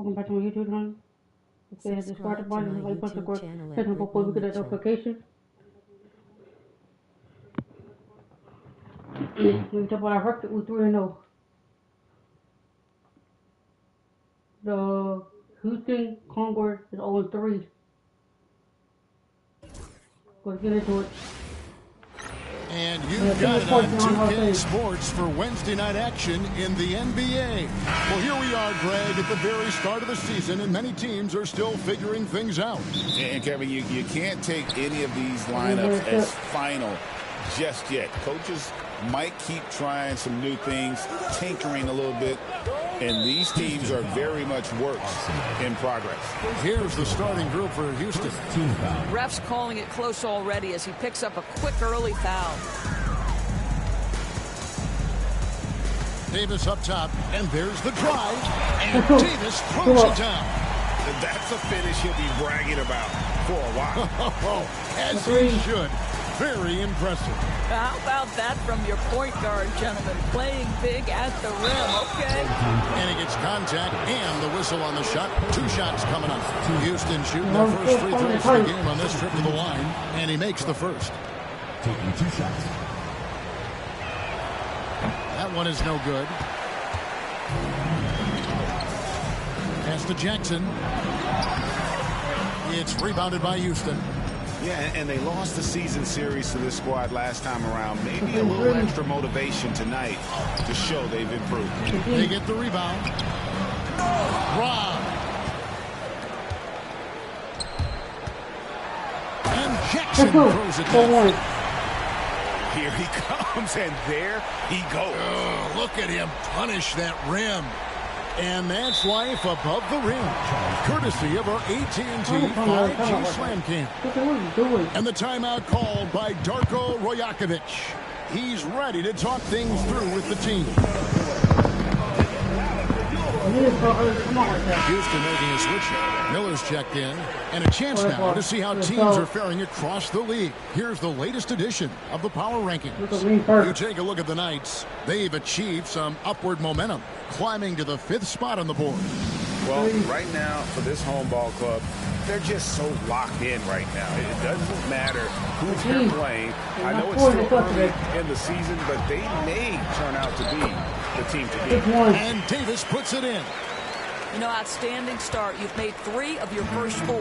Welcome back to my YouTube channel. If they had to start the button, like push the cord, before we get a notification. We talk about our record with 3-0. The Houston Congress is 0-3. Let's get into it. And you've got it on 2K Sports for Wednesday night action in the NBA. Well, here we are, Greg, at the very start of the season, and many teams are still figuring things out. And, Kevin, you can't take any of these lineups as final just yet. Coaches might keep trying some new things, tinkering a little bit, and these teams are very much works in progress. Here's the starting group for Houston. Refs calling it close already as he picks up a quick early foul. Davis up top, and there's the drive, and Davis throws it down. That's a finish he'll be bragging about for a while. As he should. Very impressive. How about that from your point guard, gentlemen? Playing big at the rim, okay? And he gets contact and the whistle on the shot. 2 shots coming up. Houston shooting their first free throws of the game on this trip to the line, and he makes the first. Taking 2 shots. That one is no good. Pass to Jackson. It's rebounded by Houston. Yeah, and they lost the season series to this squad last time around. Maybe a little extra motivation tonight to show they've improved. They get the rebound. Rob. And Jackson throws it down. Here he comes, and there he goes. Oh, look at him punish that rim. And that's life above the rim, courtesy of our AT&T 5G Slam Cam. And the timeout called by Darko Rojakovic. He's ready to talk things through with the team. Houston making a switch. Miller's checked in. And a chance now to see how teams are faring across the league. Here's the latest edition of the Power Rankings. You take a look at the Knights. They've achieved some upward momentum, climbing to the 5th spot on the board. Well, right now, for this home ball club, they're just so locked in right now. It doesn't matter who's here playing. I know it's still early in the season, but they may turn out to be the team to beat. And Davis puts it in. You know, outstanding start. You've made 3 of your first 4.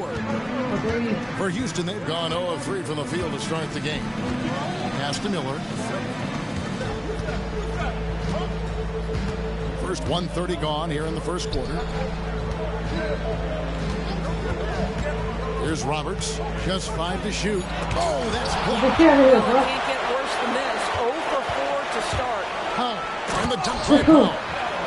For Houston, they've gone 0 of 3 from the field to start the game. Pass to Miller. First 1:30 gone here in the first quarter. Here's Roberts. Just 5 to shoot. Oh, that's blocked. Can't get worse than this. 0 for 4 to start. And the dunk play ball.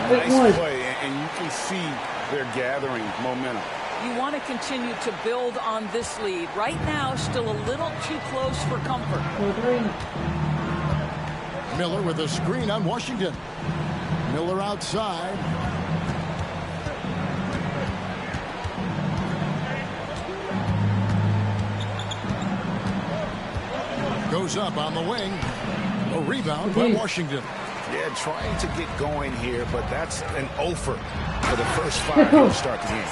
Nice play, and you can see they're gathering momentum. You want to continue to build on this lead. Right now, still a little too close for comfort. Miller with a screen on Washington. Miller outside. Goes up on the wing. A rebound by Washington. Yeah, trying to get going here, but that's an offer for the first 5 to start the game.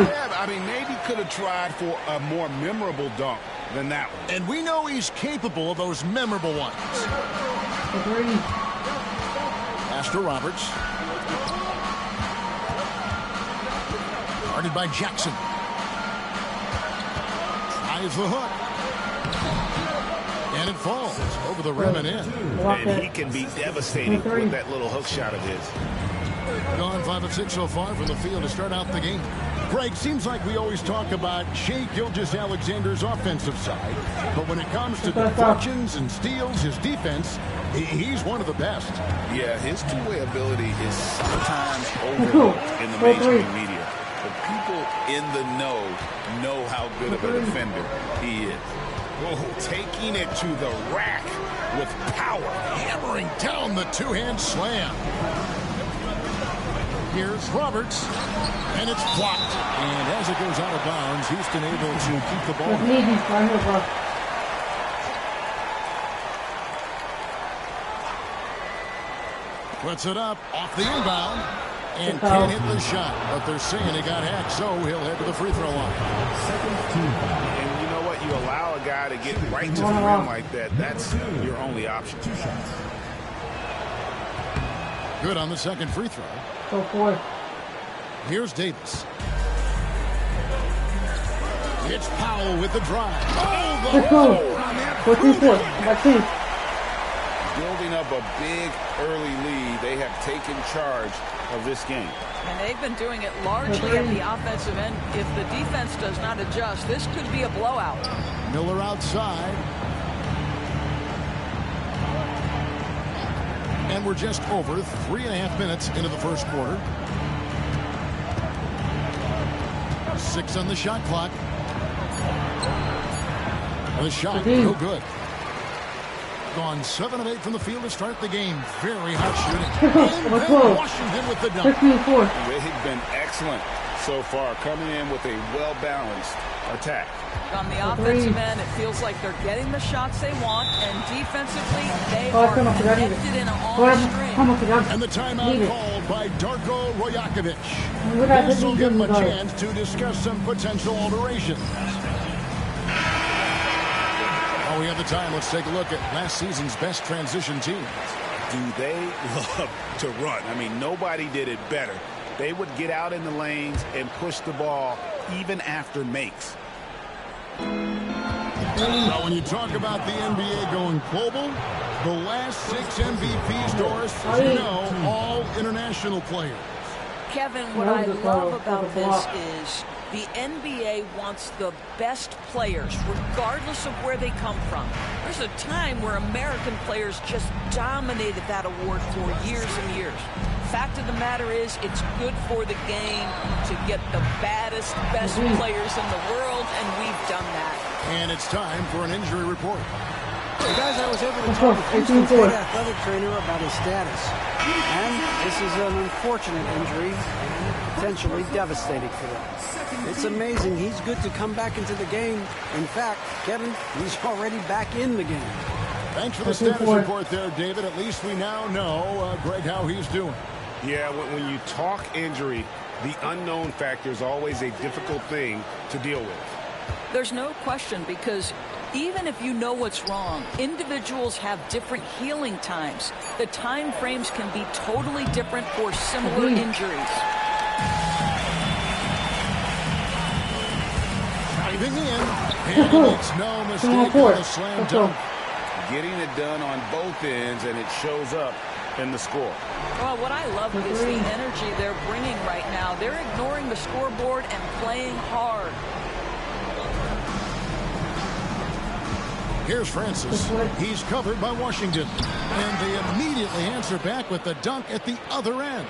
Yeah, I mean, maybe could have tried for a more memorable dunk than that one. And we know he's capable of those memorable ones. Pass to Roberts. Guarded by Jackson. Tries the hook. And it falls over the rim and in. And he can be devastating with that little hook shot of his. Gone 5 of 6 so far from the field to start out the game. Greg, seems like we always talk about Shai Gilgeous-Alexander's offensive side. But when it comes to deflections and steals, his defense, he's one of the best. Yeah, his two-way ability is sometimes overlooked in the mainstream media. But people in the know how good of a defender he is. Whoa, taking it to the rack with power. Hammering down the 2-hand slam. Here's Roberts. And it's blocked. And as it goes out of bounds, Houston able to keep the ball. Puts it up off the inbound. And can't hit the shot, but they're saying he got hacked, so he'll head to the free throw line. And you know what? You allow a guy to get right to the rim like that. That's your only option. 2 shots. Good on the second free throw. Go for it. Here's Davis. It's Powell with the drive. Oh, Let's go. 14-4. Back team. Building up a big early lead. They have taken charge of this game. And they've been doing it largely at the offensive end. If the defense does not adjust, this could be a blowout. Miller outside. And we're just over 3.5 minutes into the first quarter. 6 on the shot clock. The shot, no good. Gone 7 of 8 from the field to start the game. Very hot shooting. And then Washington with the dunk. 15-4. They've been excellent so far, coming in with a well-balanced attack. On the offensive end, it feels like they're getting the shots they want, and defensively, they are connected in on stream. And the timeout called by Darko Rojakovic. This will give him a chance to discuss some potential alterations. We have the time. Let's take a look at last season's best transition teams. Do they love to run? I mean, nobody did it better. They would get out in the lanes and push the ball even after makes. Now, when you talk about the NBA going global, the last 6 MVPs, Doris, as you know, all international players. Kevin, what I love about this is the NBA wants the best players, regardless of where they come from. There's a time where American players just dominated that award for years and years. Fact of the matter is, it's good for the game to get the baddest, best players in the world, and we've done that. And it's time for an injury report. Hey guys, I was able to talk to Houston's head athletic trainer about his status. And this is an unfortunate injury and potentially devastating for them. It's amazing. He's good to come back into the game. In fact, Kevin, he's already back in the game. Thanks for the status report there, David. At least we now know, Greg, how he's doing. Yeah, when you talk injury, the unknown factor is always a difficult thing to deal with. There's no question, because even if you know what's wrong, individuals have different healing times. The time frames can be totally different for similar injuries. Diving in, and he makes no mistake on the slam dunk. Getting it done on both ends, and it shows up in the score. Well, what I love is the energy they're bringing right now. They're ignoring the scoreboard and playing hard. Here's Francis. He's covered by Washington. And they immediately answer back with the dunk at the other end.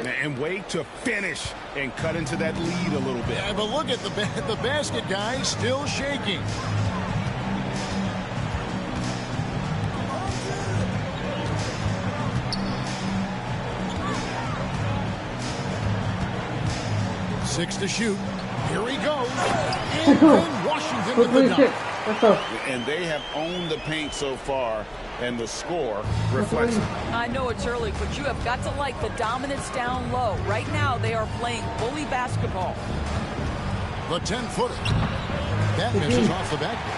And wait to finish and cut into that lead a little bit. Yeah, but look at the basket guy still shaking. Six to shoot. Here he goes. And then Washington with the dunk. And they have owned the paint so far, and the score reflects it. I know it's early, but you have got to like the dominance down low. Right now, they are playing bully basketball. The 10-footer. That misses off the backboard.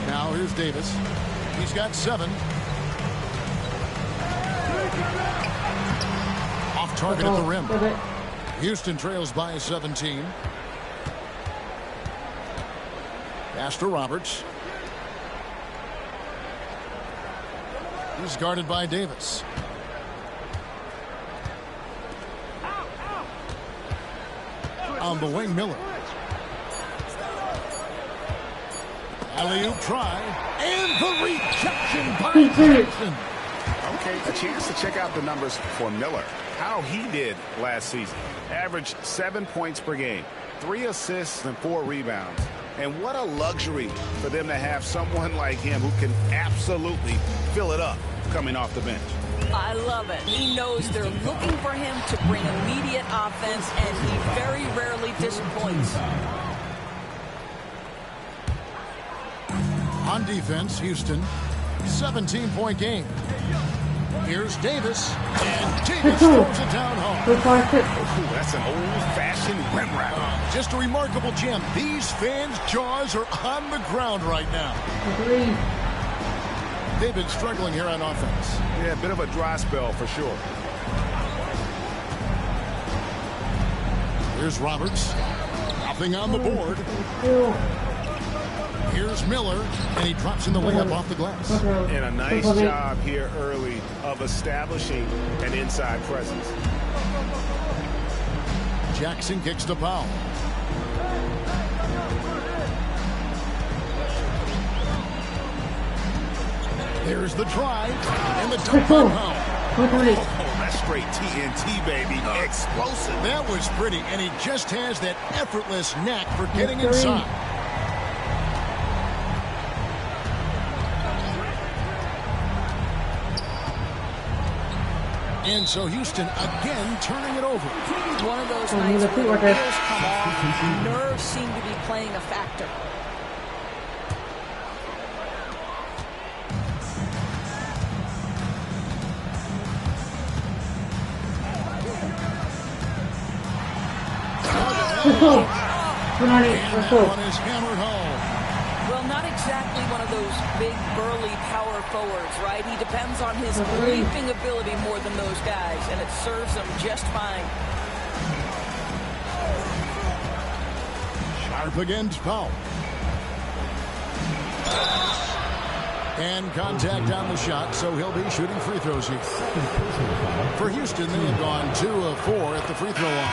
Now here's Davis. He's got 7. Off target at the rim. Houston trails by 17. Pass to Roberts. He's guarded by Davis. On the wing, Miller. Alley-oop try. And the rejection by Jackson. Okay, a chance to check out the numbers for Miller. How he did last season. Averaged 7 points per game, 3 assists and 4 rebounds. And what a luxury for them to have someone like him who can absolutely fill it up coming off the bench. I love it. He knows they're looking for him to bring immediate offense, and he very rarely disappoints. On defense, Houston, 17-point game. Here's Davis, and Davis throws it down home. Ooh, that's an old-fashioned rim wrap. Just a remarkable gem. These fans' jaws are on the ground right now. They've been struggling here on offense. Yeah, a bit of a dry spell for sure. Here's Roberts. Nothing on the board. Here's Miller, and he drops in the layup off the glass. And a nice job here early of establishing an inside presence. Jackson kicks to Powell. There's the drive, and the dunk by Powell. Oh, that's straight TNT, baby. Explosive. That was pretty, and he just has that effortless knack for getting inside. And so Houston again turning it over. One of those nights where the wheels come off, nerves seem to be playing a factor. And that one is hammered home. Well, not exactly one of those big, burly power forwards, right? He depends on his leaping ability more than those guys, and it serves him just fine. Sharp against Powell. And contact on the shot, so he'll be shooting free throws here. For Houston, they have gone 2 of 4 at the free throw line.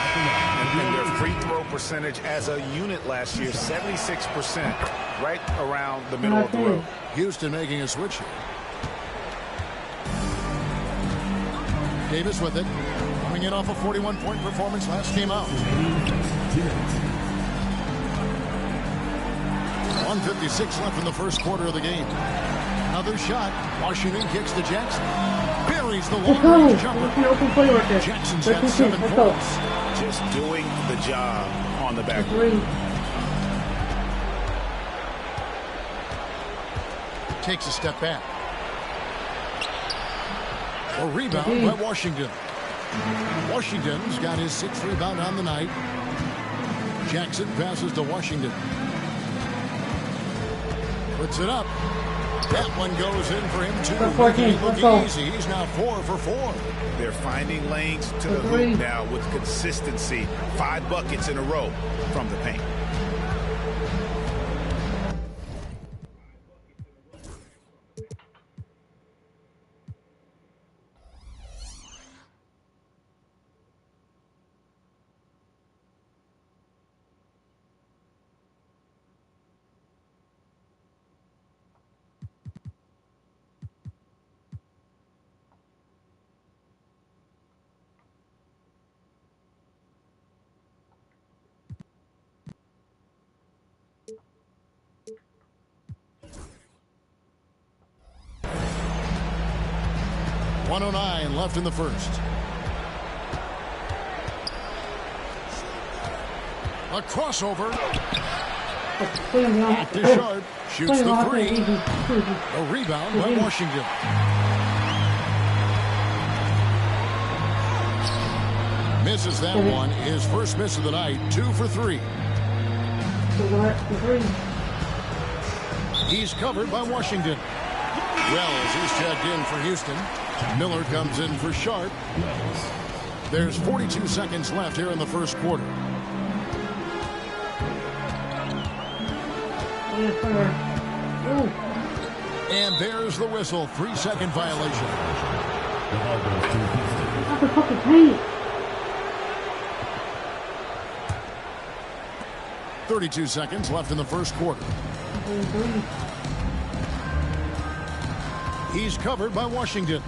And their free throw percentage as a unit last year, 76%, right around the middle of the road. Houston making a switch here. Davis with it. Coming in off a 41-point performance last game out. 1:56 left in the first quarter of the game. Another shot. Washington kicks to Jackson. Buries the long-range jumper. Jackson's got 7 points. Just doing the job on the back. Takes a step back. A rebound by Washington. Washington's got his 6th rebound on the night. Jackson passes to Washington. Puts it up. That one goes in for him, too. Making it look easy. He's now 4 for 4. They're finding lanes to the hoop now with consistency. 5 buckets in a row from the paint. .109 left in the first. A crossover. Back to Sharp. Shoots the 3. A rebound by Washington. Misses that one. His first miss of the night. 2 for 3. He's covered by Washington. Wells is checked in for Houston. Miller comes in for Sharp. There's 42 seconds left here in the first quarter. And there's the whistle. 3-second violation. 32 seconds left in the first quarter. He's covered by Washington.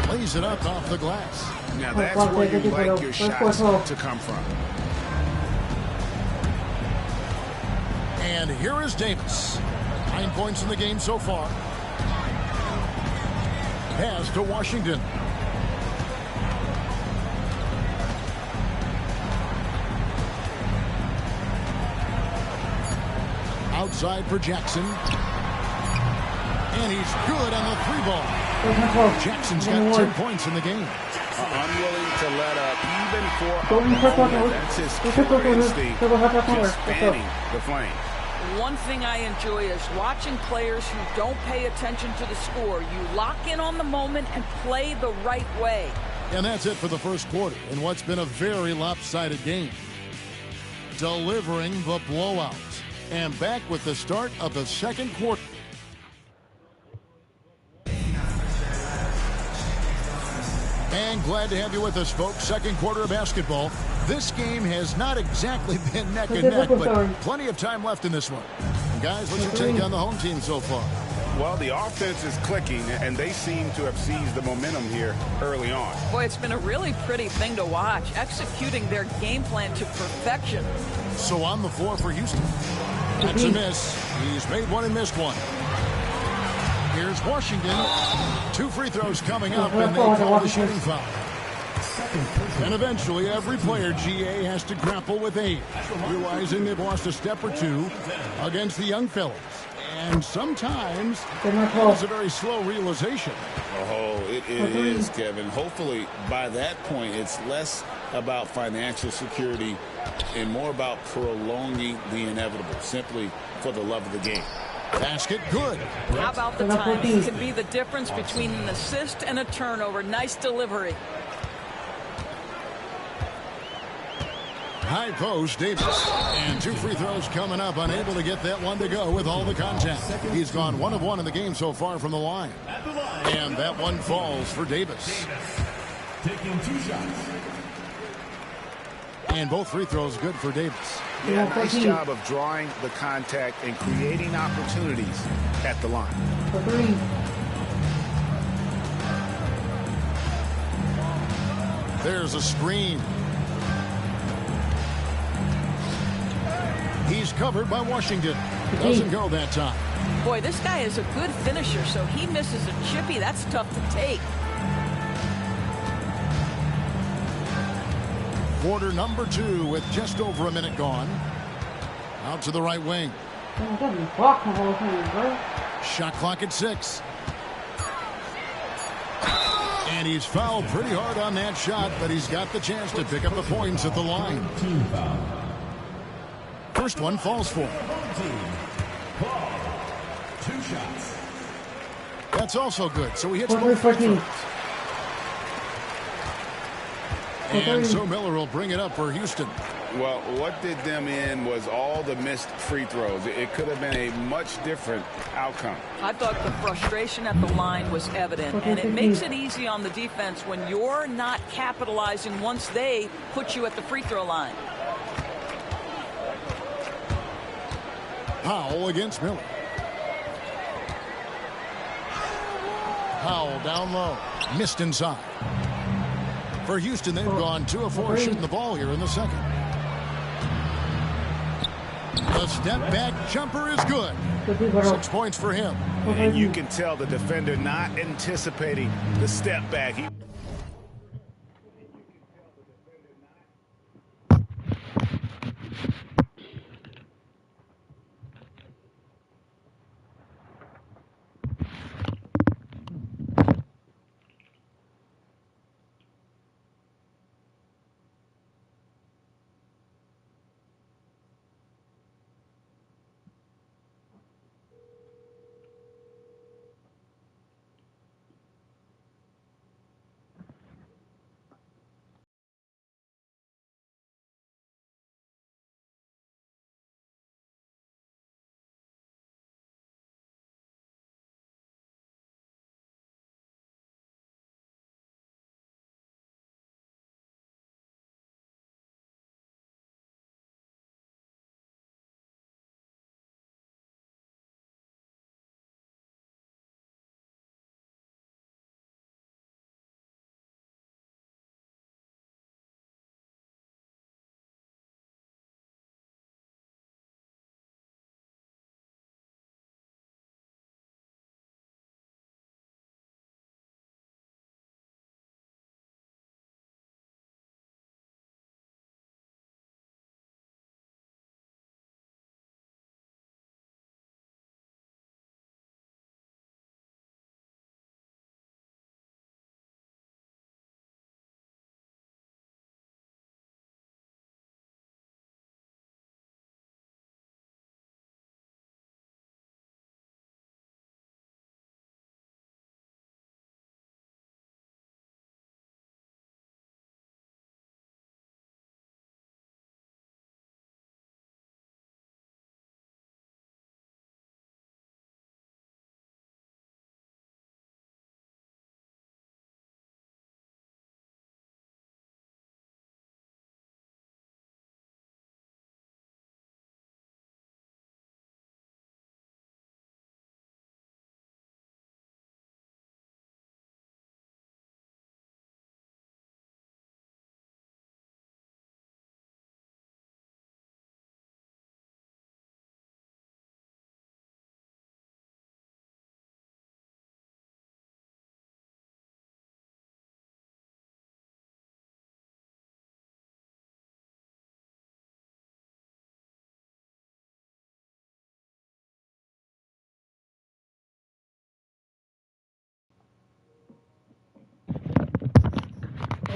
Plays it up off the glass. Now that's where you like your shots to come from. And here is Davis. 9 points in the game so far. Pass to Washington. Outside for Jackson. And he's good on the 3-ball. Jackson's got 10 points in the game. Unwilling to let up even for a moment. That's his killer instinct, just fanning the flame. One thing I enjoy is watching players who don't pay attention to the score. You lock in on the moment and play the right way. And that's it for the first quarter in what's been a very lopsided game. Delivering the blowout. And back with the start of the second quarter. And glad to have you with us, folks. Second quarter of basketball. This game has not exactly been neck and neck, but plenty of time left in this one. Guys, what's your take on the home team so far? Well, the offense is clicking, and they seem to have seized the momentum here early on. Boy, it's been a really pretty thing to watch, executing their game plan to perfection. So on the floor for Houston. That's a miss. He's made one and missed one. Here's Washington. 2 free throws coming up, and they call the shooting foul. And eventually, every player, GA, has to grapple with age, realizing they've lost a step or two against the young fellas. And sometimes it's a very slow realization. Oh, it is, Kevin. Hopefully, by that point, it's less about financial security and more about prolonging the inevitable, simply for the love of the game. Basket good. How about the timing? It can be the difference between an assist and a turnover. Nice delivery. High post, Davis. And 2 free throws coming up. Unable to get that one to go with all the contact. He's gone 1 of 1 in the game so far from the line. And that one falls for Davis. Taking 2 shots. And both free throws good for Davis. Yeah, nice job of drawing the contact and creating opportunities at the line. There's a screen. He's covered by Washington. Doesn't go that time. Boy, this guy is a good finisher, so he misses a chippy. That's tough to take. Quarter number 2 with just over a minute gone. Out to the right wing. Shot clock at 6. And he's fouled pretty hard on that shot, but he's got the chance to pick up the points at the line. First one falls for him. 2 shots. That's also good, so he hits both free throws. And so Miller will bring it up for Houston. Well, what did them in was all the missed free throws. It could have been a much different outcome. I thought the frustration at the line was evident, and it makes it easy on the defense when you're not capitalizing once they put you at the free throw line. Powell against Miller. Powell down low. Missed inside. For Houston, they've gone 2 of 4 shooting the ball here in the second. The step back jumper is good. 6 points for him. And you can tell the defender not anticipating the step back.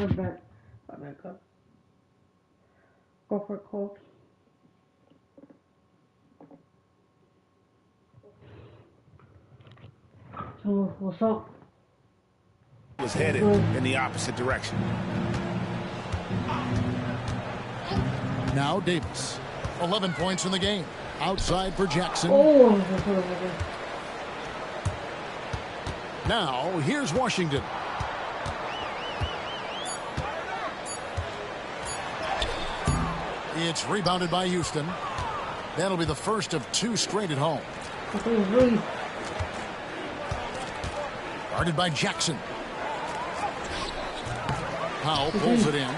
Right back. Right back up. Go for it, Colt. So, what's up? Was headed in the opposite direction. Now Davis. 11 points in the game. Outside for Jackson. Oh, Now, here's Washington. It's rebounded by Houston. That'll be the first of 2 straight at home. Guarded by Jackson. Powell pulls it in.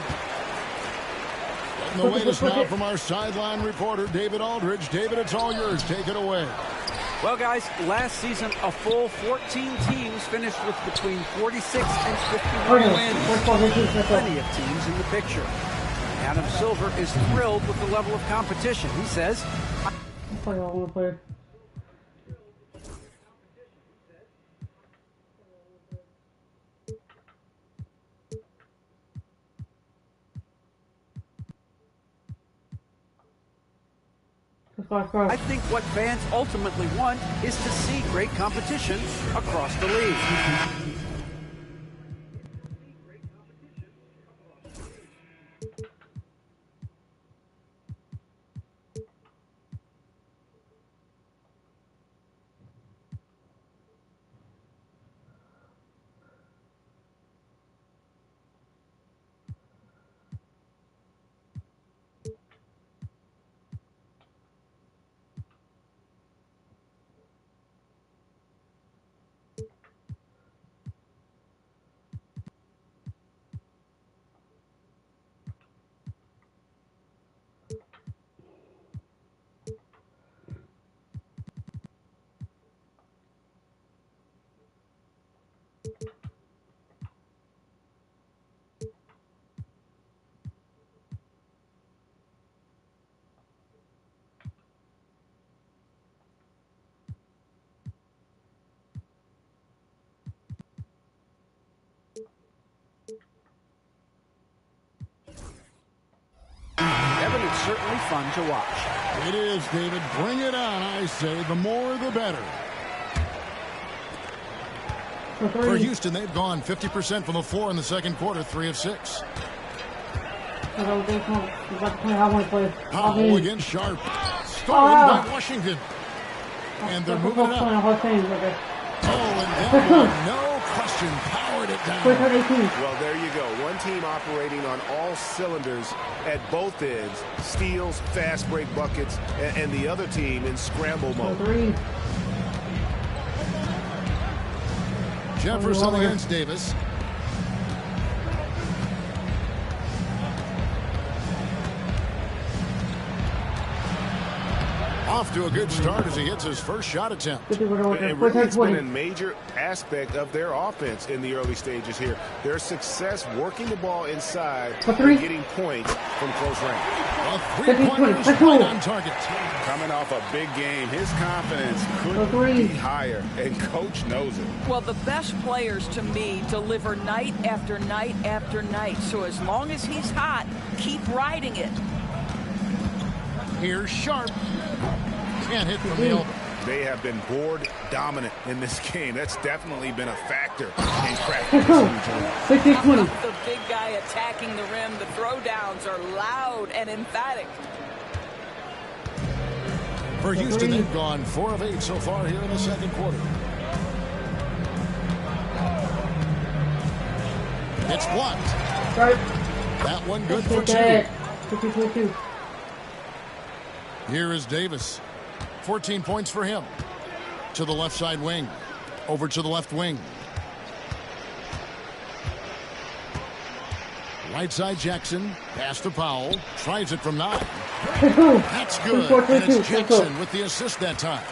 Getting the latest now from our sideline reporter, David Aldridge. David, it's all yours. Take it away. Well, guys, last season, a full 14 teams finished with between 46 and 51 wins. Plenty of teams in the picture. Adam Silver is thrilled with the level of competition. He says, I think what fans ultimately want is to see great competition across the league. Evan, it's certainly fun to watch. It is, David. Bring it on, I say. The more, the better. For Houston, they've gone 50% from the floor in the second quarter, 3 of 6. Powell against Sharp. Stolen by Washington. And they're moving it up. Oh, and that one, no question, powered it down. Well, there you go. One team operating on all cylinders at both ends. Steals, fast break buckets, and the other team in scramble mode. Jefferson against Davis. Off to a good start as he hits his first shot attempt. It really has been a major aspect of their offense in the early stages here. Their success working the ball inside and getting points from close range. A three-pointer is right on target. Coming off a big game, his confidence couldn't be higher, and coach knows it. Well, the best players to me deliver night after night after night. So as long as he's hot, keep riding it. Here's Sharp. Can't hit from the elbow. They have been board dominant in this game. That's definitely been a factor in cracking this huge lead. The big guy attacking the rim. The throwdowns are loud and emphatic. For Houston, they've gone 4 of 8 so far here in the second quarter. It's blocked. That one good for 2. Here is Davis. 14 points for him. To the left side wing. Over to the left wing. Right side Jackson. Pass to Powell. Tries it from 9. That's good. And it's Jackson with the assist that time.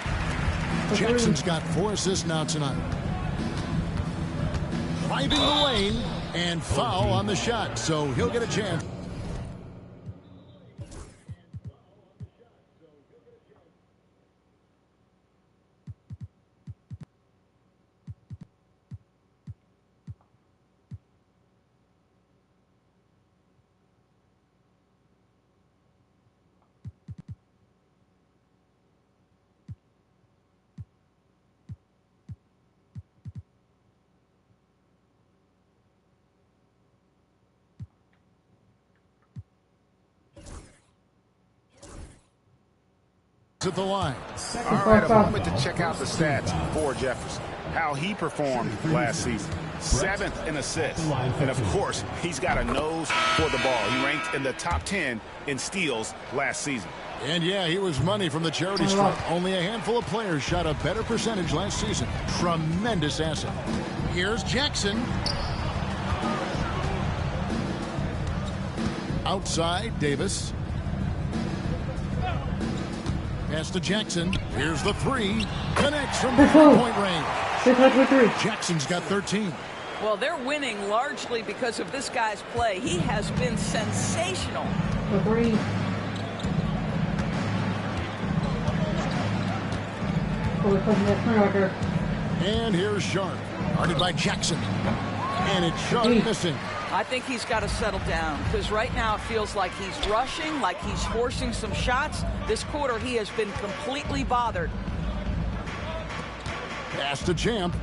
Jackson's got 4 assists now tonight. Driving the lane. And foul on the shot. So he'll get a chance. to the line. All right, a moment to check out the stats for Jefferson. How he performed last season. 7th in assists. And, of course, he's got a nose for the ball. He ranked in the top 10 in steals last season. And, yeah, he was money from the charity stripe. Only a handful of players shot a better percentage last season. Tremendous asset. Here's Jackson. Outside, Davis. Pass to Jackson. Here's the three. Connects from three-point range. Jackson's got 13. Well, they're winning largely because of this guy's play. He has been sensational. And here's Sharp. Guarded by Jackson. And it's Sharp missing. I think he's got to settle down because right now it feels like he's rushing, like he's forcing some shots. This quarter he has been completely bothered. Pass to Champ.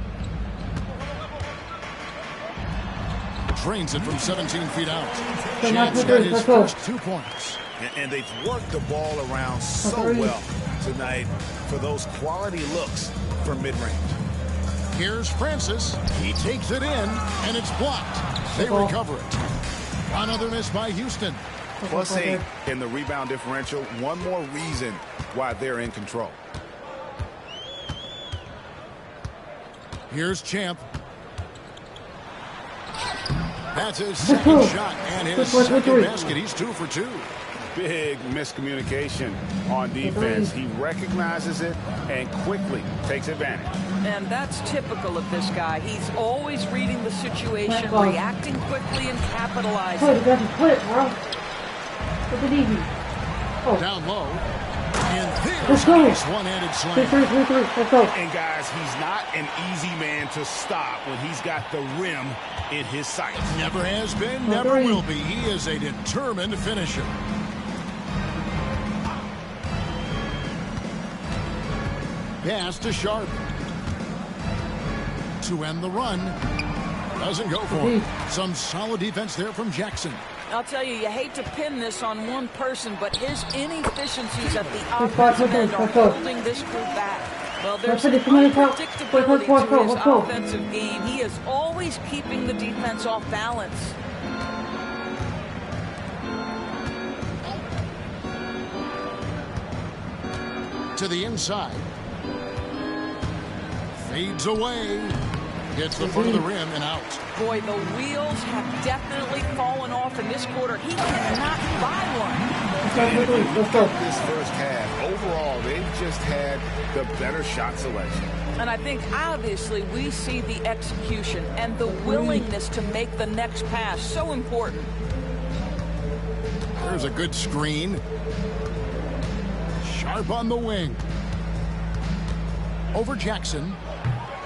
Drains it from 17 feet out. Champ's got his first 2 points. And they've worked the ball around so well tonight for those quality looks from mid-range. Here's Francis. He takes it in, and it's blocked. They recover it. Another miss by Houston. +8 in the rebound differential. One more reason why they're in control. Here's Champ. That's his second shot and his second basket. He's 2 for 2. Big miscommunication on defense. He recognizes it and quickly takes advantage. And that's typical of this guy. He's always reading the situation, reacting quickly, and capitalizing. Down low. And there's a nice one-handed slam. And guys, he's not an easy man to stop when he's got the rim in his sights. Never has been, never will be. He is a determined finisher. Pass to Sharp. To end the run. Doesn't go for it. Some solid defense there from Jackson. I'll tell you, you hate to pin this on one person, but his inefficiencies at the offensive end are holding this group back. Well, there's an unpredictability to his offensive game. He is always keeping the defense off balance. To the inside. Fades away. Hits the front of the rim and out. Boy, the wheels have definitely fallen off in this quarter. He cannot buy one. This first half, overall, they've just had the better shot selection. And I think, obviously, we see the execution and the willingness to make the next pass so important. There's a good screen. Sharp on the wing. Over Jackson.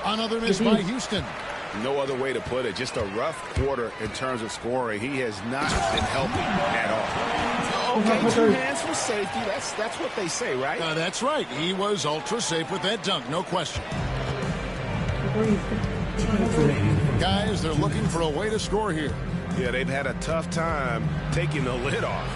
Another miss by Houston. No other way to put it. Just a rough quarter in terms of scoring. He has not been healthy at all. Okay, 2 hands for safety. That's what they say, right? That's right. He was ultra safe with that dunk. No question. Guys, they're looking for a way to score here. Yeah, they've had a tough time taking the lid off.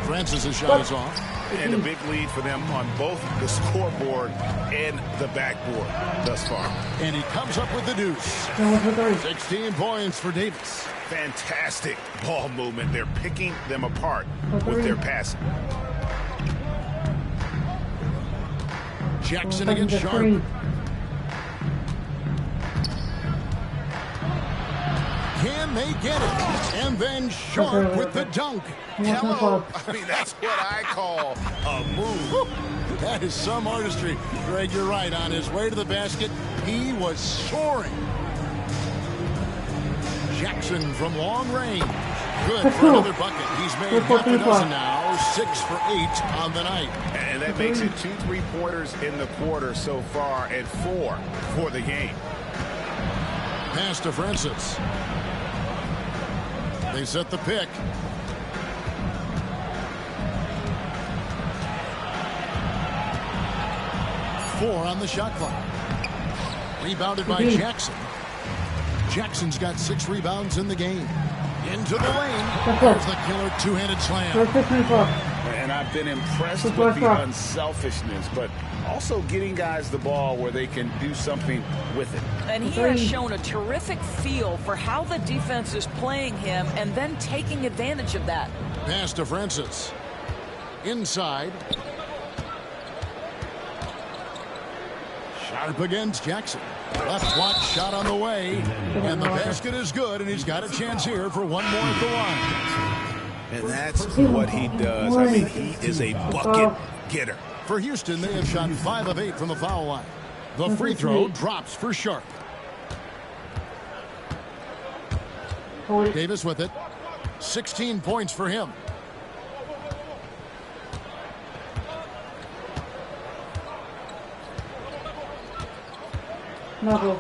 Francis' shot is off. And a big lead for them on both the scoreboard and the backboard thus far. And he comes up with the deuce. 16 points for Davis. Fantastic ball movement. They're picking them apart with their passing. Jackson against Sharp. Can they get it? And then Sharp with the dunk. Hello. I mean, that's what I call a move. That is some artistry. Greg, you're right. On his way to the basket, he was soaring. Jackson from long range. Good for another bucket. He's made half a dozen now. 6 for 8 on the night. And that makes it 2 3-pointers in the quarter so far and 4 for the game. Pass to Francis. They set the pick. Four on the shot clock. Rebounded by Jackson. Jackson's got 6 rebounds in the game. Into the lane. There's the killer 2-handed slam. And I've been impressed with the unselfishness, but also getting guys the ball where they can do something with it. And he has shown a terrific feel for how the defense is playing him and then taking advantage of that. Pass to Francis. Inside. Sharp against Jackson. Left block shot on the way. And the basket is good, and he's got a chance here for one more at the line. And that's what he does. I mean, he is a bucket getter. For Houston, they have shot 5 of 8 from the foul line. The free throw drops for Sharp. Davis with it. 16 points for him. No.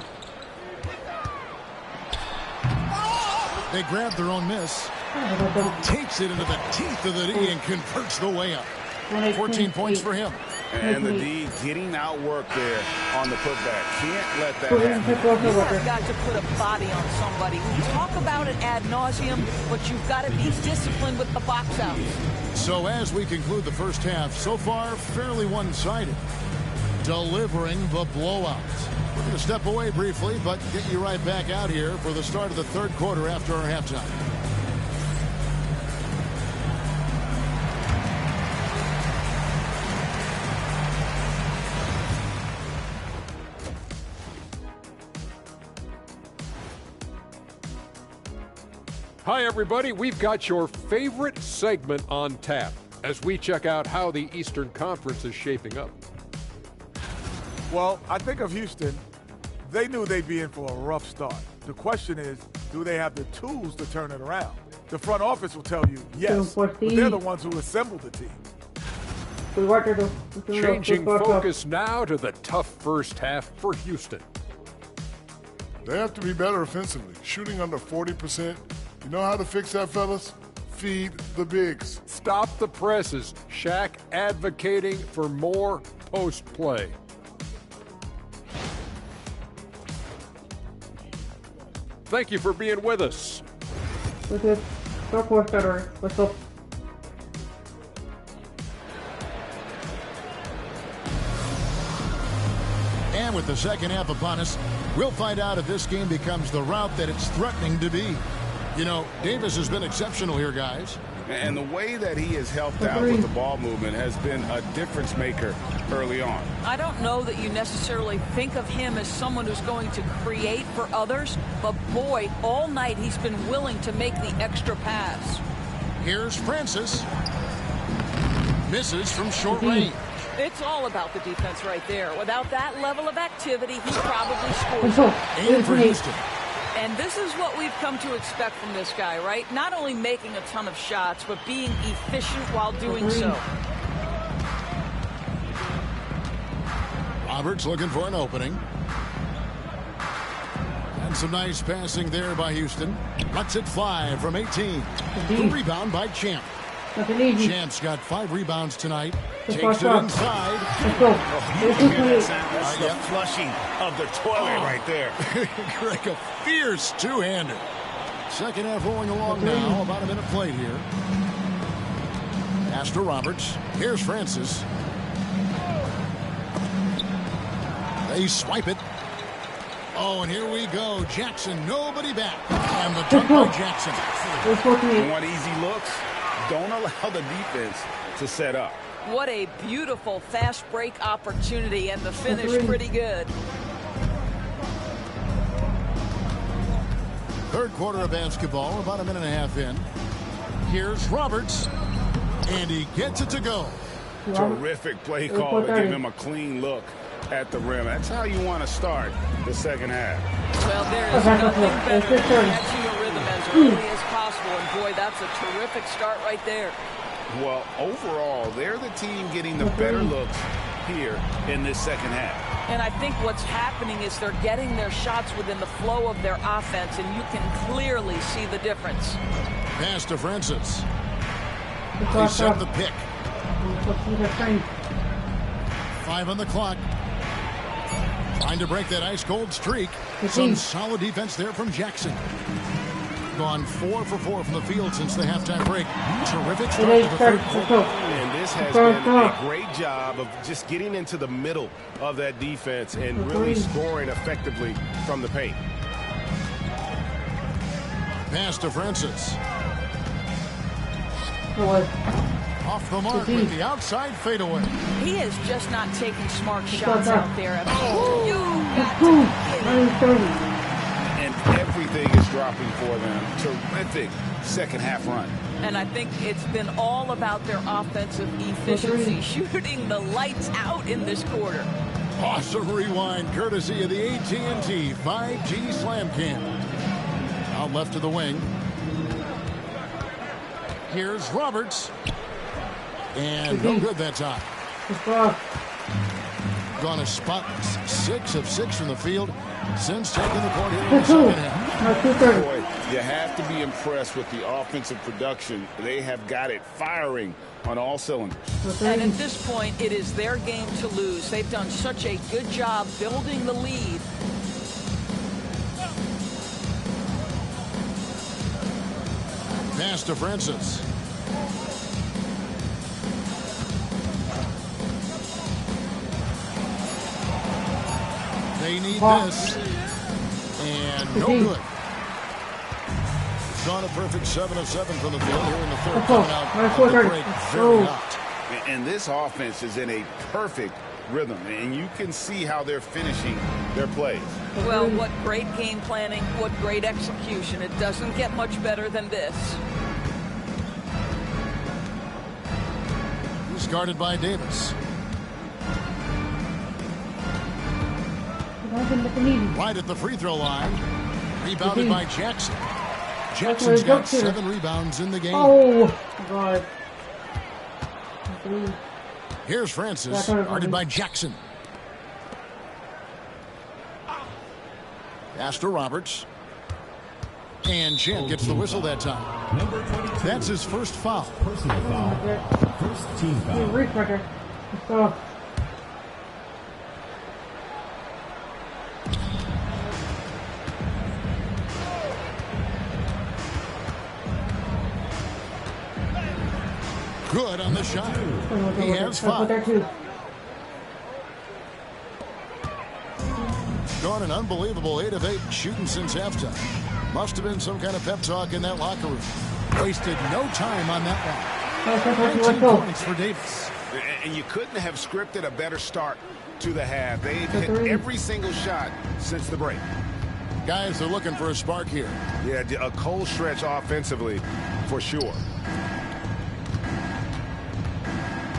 They grab their own miss. Takes it into the teeth of the D and converts the way up. 14 points for him. And the D getting outworked there on the putback. Can't let that happen. You've got to put a body on somebody. We talk about it ad nauseum, but you've got to be disciplined with the box outs. So as we conclude the first half, so far fairly one-sided. Delivering the blowout. We're going to step away briefly, but get you right back out here for the start of the third quarter after our halftime. Hi, everybody. We've got your favorite segment on tap as we check out how the Eastern Conference is shaping up. Well, I think of Houston. They knew they'd be in for a rough start. The question is, do they have the tools to turn it around? The front office will tell you yes, but they're the ones who assembled the team. Changing focus now to the tough first half for Houston. They have to be better offensively, shooting under 40%. You know how to fix that, fellas? Feed the bigs. Stop the presses. Shaq advocating for more post play. Thank you for being with us. And with the second half upon us, we'll find out if this game becomes the route that it's threatening to be. You know, Davis has been exceptional here, guys. And the way that he has helped out with the ball movement has been a difference maker early on. I don't know that you necessarily think of him as someone who's going to create for others, but boy, all night he's been willing to make the extra pass. Here's Francis. Misses from short range. It's all about the defense right there. Without that level of activity, he probably scores. Aim for Houston. And this is what we've come to expect from this guy, right? Not only making a ton of shots, but being efficient while doing so. Roberts looking for an opening. And some nice passing there by Houston. Lets it fly from 18. The rebound by Champ. Champ's got 5 rebounds tonight. Takes it inside. That's the flushing of the toilet right there. Greg, a fierce two-hander. Second half rolling along now. About a minute played here. Pass to Roberts. Here's Francis. They swipe it. Oh, and here we go. Jackson, nobody back. And the dunk by Jackson. You want easy looks? Don't allow the defense to set up. What a beautiful fast break opportunity, and the finish pretty good. Third quarter of basketball, about a minute and a half in. Here's Roberts, and he gets it to go. Terrific play call to give him a clean look at the rim. That's how you want to start the second half. Well, there is nothing better than catching a rhythm as early as possible, and boy, that's a terrific start right there. Well, overall, they're the team getting the better looks here in this second half. And I think what's happening is they're getting their shots within the flow of their offense, and you can clearly see the difference. Pass to Francis. They set the pick. 5 on the clock. Trying to break that ice-cold streak. Some solid defense there from Jackson. Gone 4 for 4 from the field since the halftime break. Terrific start to the third quarter. And this has been a great job of just getting into the middle of that defense and really scoring effectively from the paint. Pass to Francis. Off the mark with the outside fadeaway. He is just not taking smart shots out there. You got to get it. And everything is dropping for them. Terrific second half run. And I think it's been all about their offensive efficiency, shooting the lights out in this quarter. Awesome rewind, courtesy of the AT&T 5G Slam Cam. Out left to the wing. Here's Roberts. And no good that time. Gone a spot 6 of 6 from the field since taking the court here in the second half. Boy, you have to be impressed with the offensive production. They have got it firing on all cylinders. And at this point, it is their game to lose. They've done such a good job building the lead. Pass to Francis. They need this. And no good. Gone a perfect 7 of 7 from the field here in the third. Coming out of the break very hot. And this offense is in a perfect rhythm, and you can see how they're finishing their plays. Well, what great game planning, what great execution. It doesn't get much better than this. He's guarded by Davis. Right at the free throw line. Rebounded by Jackson. Jackson's got 7 rebounds in the game. Oh, God. Here's Francis, guarded by Jackson. Pass to Roberts. And Chen gets the whistle that time. That's his first foul. Personal foul. First team foul. Good on the shot. He has 5. Gone an unbelievable 8 of 8 shooting since halftime. Must have been some kind of pep talk in that locker room. Wasted no time on that one. 19 points for Davis. And you couldn't have scripted a better start to the half. They've hit every single shot since the break. Guys are looking for a spark here. Yeah, a cold stretch offensively for sure.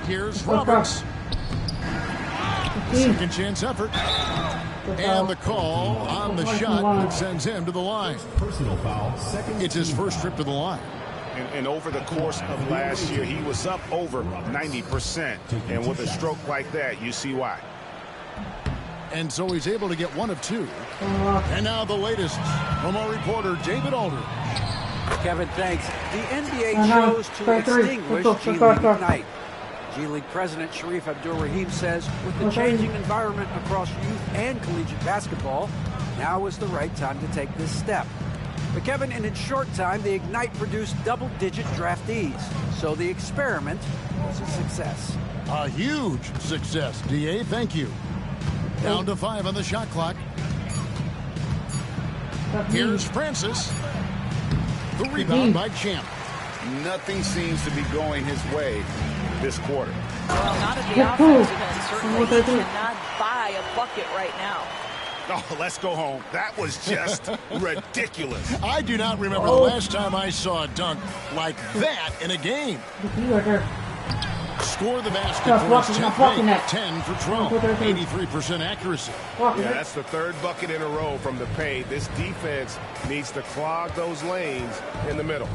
Here's Roberts. Second chance effort. And the call on the shot that sends him to the line. Personal foul. It's his first trip to the line. And over the course of last year, he was up over 90%. And with a stroke like that, you see why. And so he's able to get 1 of 2. And now the latest from our reporter, David Aldridge. Kevin, thanks. The NBA chose to extinguish G League Ignite. G League President Sharif Abdur-Rahim says with the changing environment across youth and collegiate basketball, now is the right time to take this step. But Kevin, in its short time, the Ignite produced double-digit draftees. So the experiment was a success. A huge success, DA. Thank you. Down to 5 on the shot clock. Here's Francis. The rebound by Champ. Nothing seems to be going his way this quarter. Well, not at the offensive end. Certainly he cannot buy a bucket right now. Oh, let's go home. That was just ridiculous. I do not remember the last time I saw a dunk like that in a game. Score the basket for his 10th break. 10 for 12. 83% accuracy. Yeah, that's the 3rd bucket in a row from the paint. This defense needs to clog those lanes in the middle.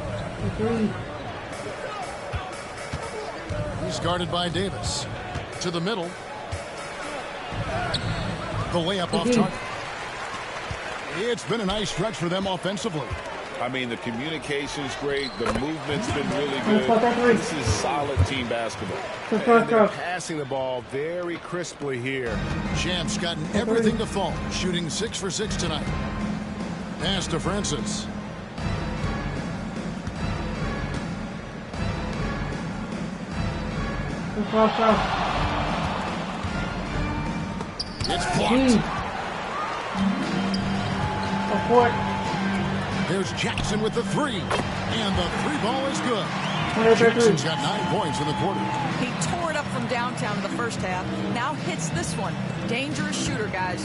He's guarded by Davis. To the middle. The layup off target. It's been a nice stretch for them offensively. I mean, the communication's great. The movement's been really good. This is solid team basketball. And they're passing the ball very crisply here. Champ's gotten everything to fall. Shooting 6 for 6 tonight. Pass to Francis. It's blocked. There's Jackson with the three. And the three ball is good. Jackson's got 9 points in the quarter. He tore it up from downtown in the first half. Now hits this one. Dangerous shooter, guys.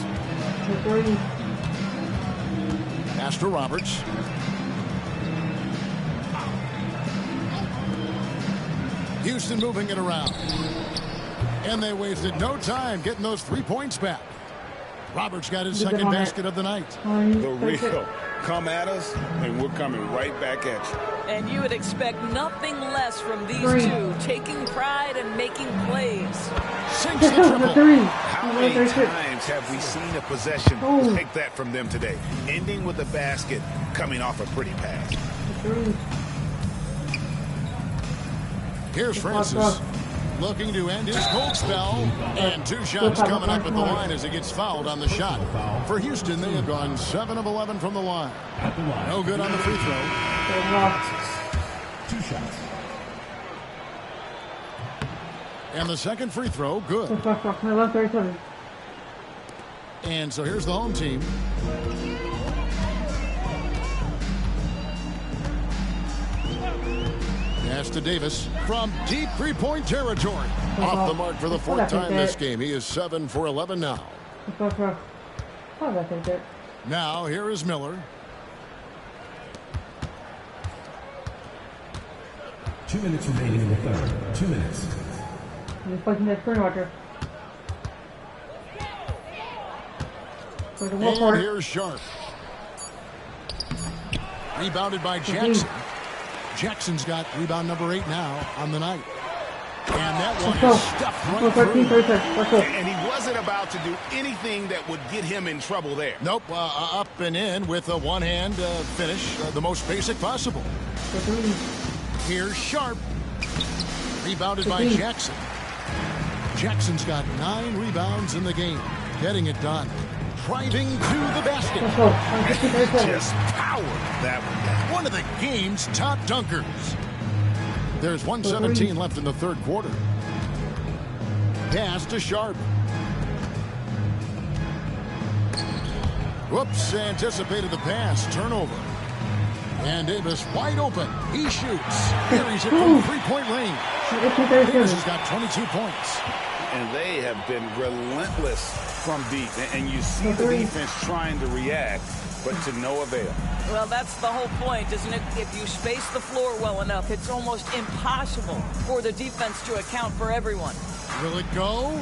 Pass to Roberts. Houston moving it around. And they wasted no time getting those 3 points back. Roberts got his second basket of the night. The real. Come at us, and we're coming right back at you. And you would expect nothing less from these two, taking pride and making plays. Sinks the triple. How many times have we seen a possession like that from them today? Ending with a basket, coming off a pretty pass. Here's Francis. Looking to end his cold spell. And 2 shots coming up at the line as he gets fouled on the shot. For Houston, they have gone 7 of 11 from the line. No good on the free throw. 2 shots. And the second free throw, good. And so here's the home team. Pass to Davis from deep three-point territory. Off the mark for the 4th time this game. He is 7 for 11 now. Now here is Miller. 2 minutes remaining in the third. 2 minutes. And here's Sharp. Rebounded by Jackson. Jackson's got rebound number 8 now on the night. And that one is stuffed right through. And he wasn't about to do anything that would get him in trouble there. Nope, up and in with a one-hand finish, the most basic possible. Here's Sharp. Rebounded by Jackson. Jackson's got 9 rebounds in the game. Getting it done. Driving to the basket. Just powered that one down. One of the game's top dunkers. There's 1:17 left in the third quarter. Pass to Sharp. Whoops, anticipated the pass. Turnover. And Davis wide open. He shoots. Carries it from three-point range. Davis has got 22 points. And they have been relentless from deep. And you see the defense trying to react, but to no avail. Well, that's the whole point, isn't it? If you space the floor well enough, it's almost impossible for the defense to account for everyone. Will it go?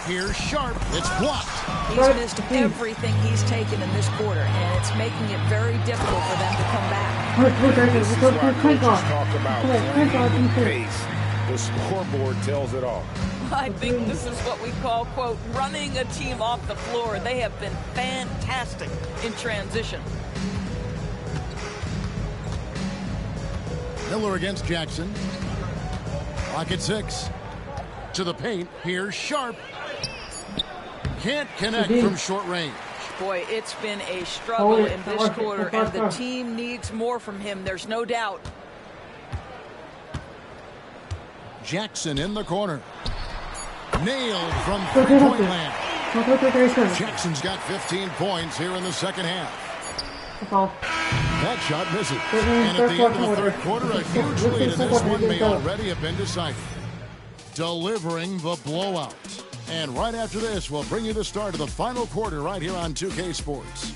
Here's Sharp. It's blocked. He's missed everything he's taken in this quarter, and it's making it very difficult for them to come back. This is why coaches talk about playing with pace. The scoreboard tells it all. I think this is what we call, quote, running a team off the floor. They have been fantastic in transition. Miller against Jackson. Clock at 6. To the paint. Here's Sharp. Can't connect from short range. Boy, it's been a struggle in this quarter, and the team needs more from him. There's no doubt. Jackson in the corner. Nailed from three-point land. Jackson's got 15 points here in the second half. That shot misses. And at the end of the third quarter, a huge lead in this one may already have been decided. Delivering the blowout. And right after this, we'll bring you the start of the final quarter right here on 2K Sports.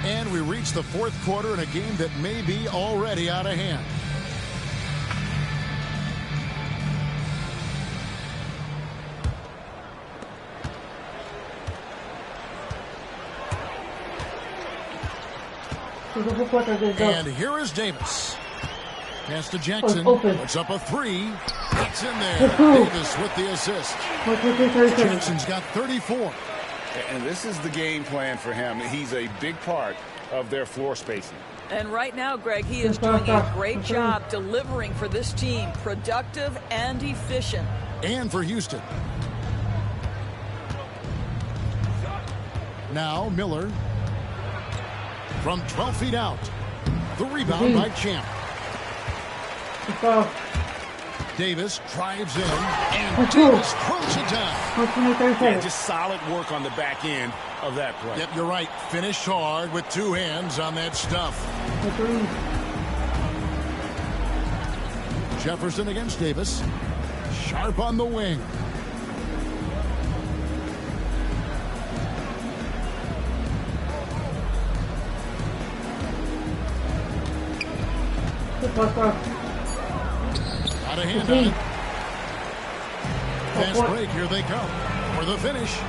And we reach the fourth quarter in a game that may be already out of hand. And here is Davis. Pass to Jackson. Puts up a three. Gets in there. Davis with the assist. Jackson's got 34. And this is the game plan for him. He's a big part of their floor spacing. And right now, Greg, he is doing a great job delivering for this team. Productive and efficient. And for Houston. Now Miller. From 12 feet out. The rebound by Champ. Davis drives in, and Davis throws it down. Yeah, just solid work on the back end of that play. Yep, you're right. Finished hard with two hands on that stuff. Jefferson against Davis. Sharp on the wing. Out of hand on it. Fast break, here they come. For the finish, a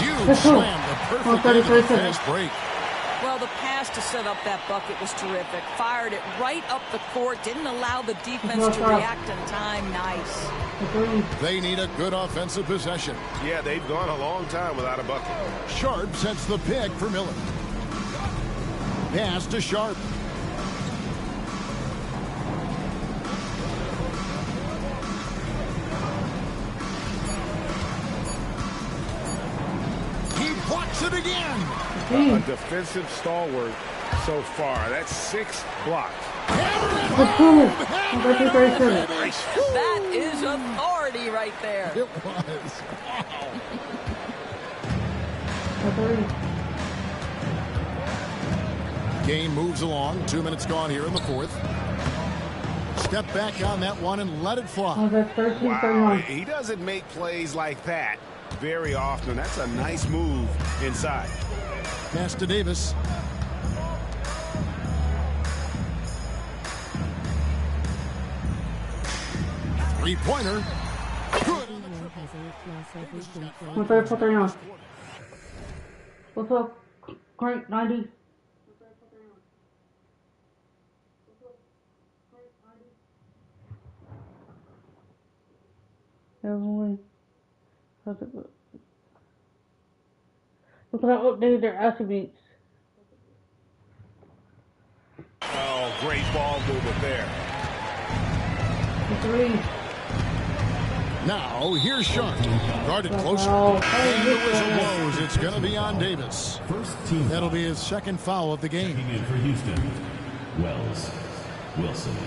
huge slam, the perfect end of the fast break. Well, the pass to set up that bucket was terrific. Fired it right up the court, didn't allow the defense to react in time. Nice. They need a good offensive possession. Yeah, they've gone a long time without a bucket. Sharp sets the pick for Miller. Pass to Sharp. It again. A defensive stalwart so far. That's 6 blocks. That is authority right there. It was. Wow. Game moves along. 2 minutes gone here in the fourth. Step back on that one and let it fly. Wow. He doesn't make plays like that very often. That's a nice move inside. Pass to Davis. Three-pointer. Good. What's up? Crank 90. Everyone. Look at I updated their attributes. Oh, great ball movement there. Three. Now, here's Sharp. Guarded closer. And the whistle blows. It's going to be on Davis. First team. That'll be his second foul of the game. Checking in for Houston, Wilson.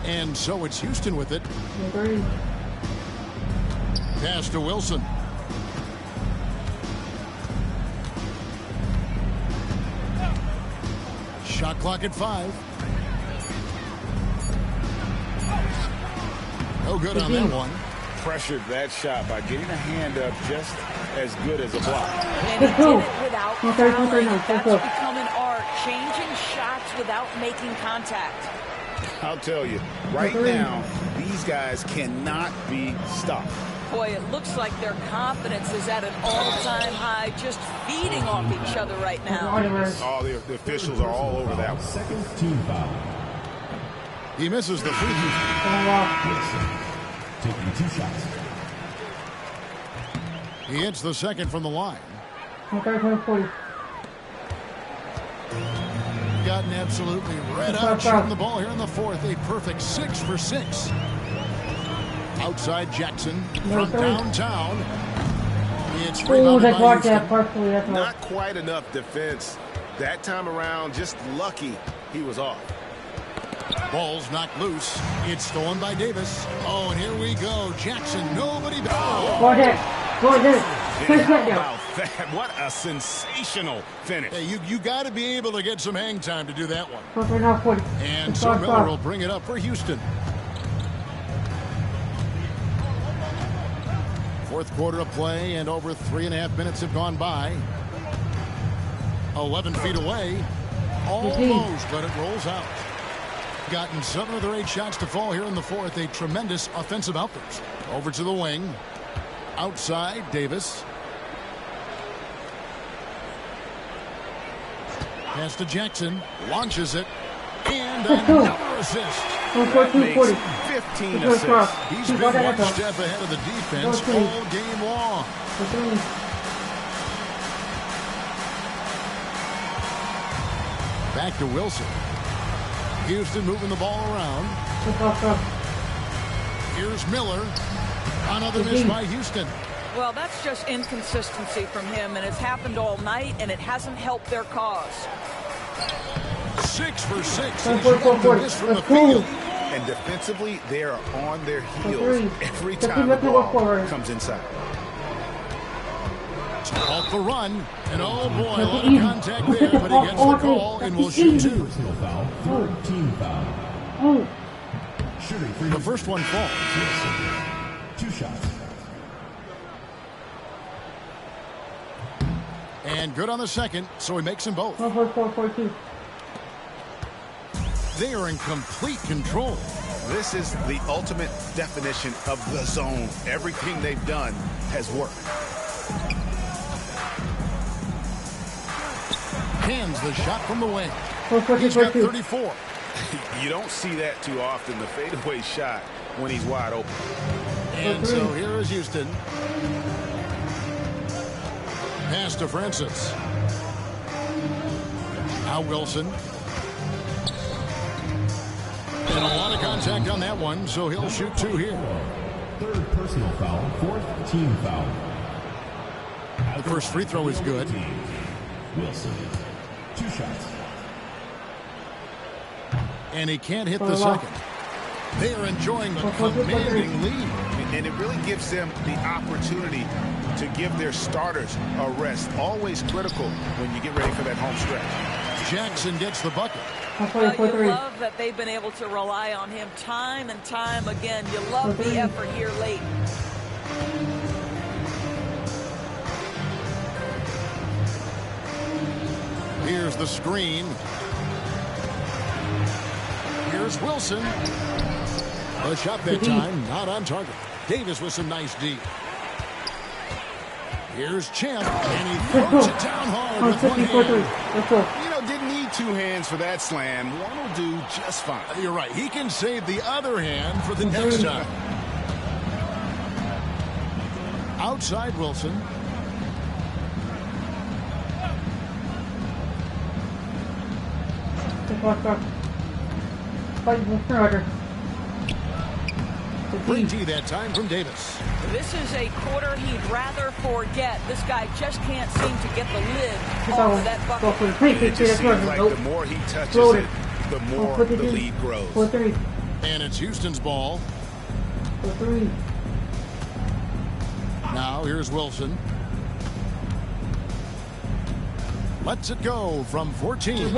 And so it's Houston with it. Three. Pass to Wilson. Shot clock at 5. No good on that one. Pressured that shot by getting a hand up just as good as a block. And he did it without fouling. That's become an art, changing shots without making contact. I'll tell you, right now, these guys cannot be stopped. Boy, it looks like their confidence is at an all-time high, just feeding off each other right now. All the officials are all over that one. Second team foul. He misses the free throw. Wilson taking 2 shots. He hits the second from the line. Gotten absolutely red out shooting the ball here in the fourth. A perfect 6 for 6. Outside Jackson from downtown. It's rebounded by Houston. Not quite enough defense. That time around, just lucky he was off. Ball's knocked loose. It's stolen by Davis. Oh, and here we go. Jackson, nobody. Go ahead. How about that? What a sensational finish. Hey, you got to be able to get some hang time to do that one. And And so Miller will bring it up for Houston. Fourth quarter of play, and over 3.5 minutes have gone by. 11 feet away. Almost, but it rolls out. Gotten 7 of their 8 shots to fall here in the fourth. A tremendous offensive outburst. Over to the wing. Outside, Davis. Pass to Jackson. Launches it. And another assist. That makes 15 assists. He's been one step ahead of the defense all game long. Back to Wilson. Houston moving the ball around. Here's Miller. Another miss by Houston. Well, that's just inconsistency from him, and it's happened all night, and it hasn't helped their cause. 6 for 6. He's yet to miss from the field. And defensively, they are on their heels every time the ball comes inside. Off the run, and oh boy, a lot of contact there, but he gets the call and will shoot 2. Personal foul, third team foul. Shooting free. The first one falls. 2 shots. And good on the second, so he makes them both. 4-4-4-2. They are in complete control. This is the ultimate definition of the zone. Everything they've done has worked. Hands the shot from the wing. He's got 34. You don't see that too often, the fadeaway shot when he's wide open. And so here is Houston. Pass to Francis. Now Wilson. And a lot of contact on that one, so he'll shoot 2 here. Third personal foul, fourth team foul. The first free throw is good. Wilson, 2 shots. And he can't hit the second. They are enjoying a commanding lead. And it really gives them the opportunity to give their starters a rest. Always critical when you get ready for that home stretch. Jackson gets the bucket. Well, you love that they've been able to rely on him time and time again. You love the effort here late. Here's the screen. Here's Wilson. A shot that time, not on target. Davis with some nice D. Here's Champ, and he throws it down hard with one hand. You know, didn't need 2 hands for that slam. One will do just fine. You're right. He can save the other hand for the next time. Outside Wilson. Free D that time from Davis. This is a quarter he'd rather forget. This guy just can't seem to get the lid off that bucket. It just seems like the more he touches it, the more the lead grows. 4-3. And it's Houston's ball. 4-3. Now here's Wilson. Lets it go from 14.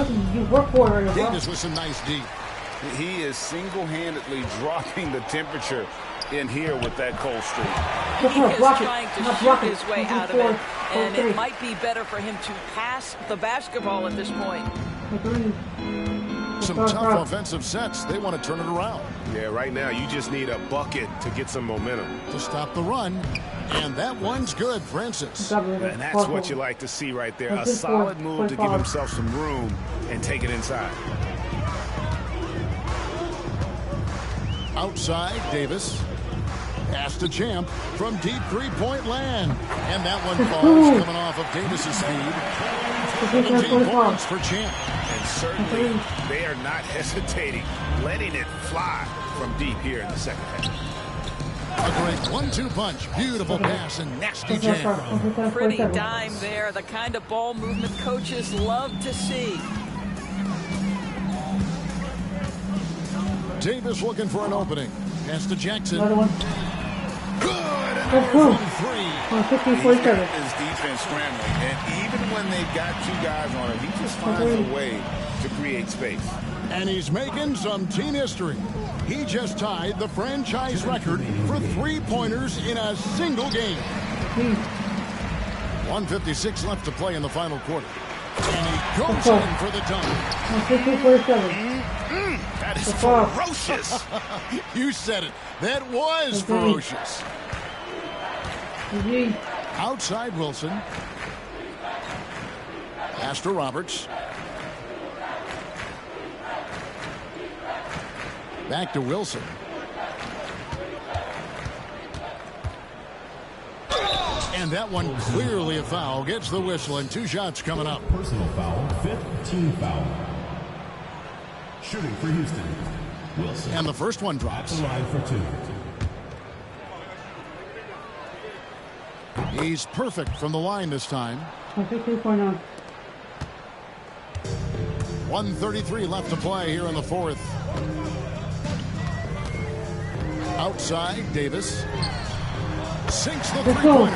Davis with some nice D. He is single-handedly dropping the temperature in here with that cold streak. He is trying to shoot his way out of it, and it might be better for him to pass the basketball at this point. Some tough offensive sets. They want to turn it around. Yeah, right now you just need a bucket to get some momentum. To stop the run. And that one's good, Francis. And that's what you like to see right there. A solid move to give himself some room and take it inside. Outside, Davis. Pass to Champ from deep three-point land. And that one falls coming off of Davis's speed. 17 points for Champ. And certainly they are not hesitating, letting it fly from deep here in the second half. A great 1-2 punch. Beautiful pass and nasty jam. Pretty dime there. The kind of ball movement coaches love to see. Davis looking for an opening. Pass to Jackson. Another one. Good. Another from 3. He's got his defense scrambling. And even when they've got 2 guys on him, he just finds a way to create space. And he's making some team history. He just tied the franchise record for 3-pointers in a single game. 1:56 left to play in the final quarter. And he goes in for the dunk. That is ferocious. You said it. That was ferocious. Outside Wilson. Pass to Roberts. Back to Wilson. And that one clearly a foul. Gets the whistle and 2 shots coming up. Personal foul, 5th team foul. Shooting for Houston, Wilson. And the first one drops. Line for 2. He's perfect from the line this time. 1:33 left to play here in the fourth. Outside, Davis sinks the three-pointer.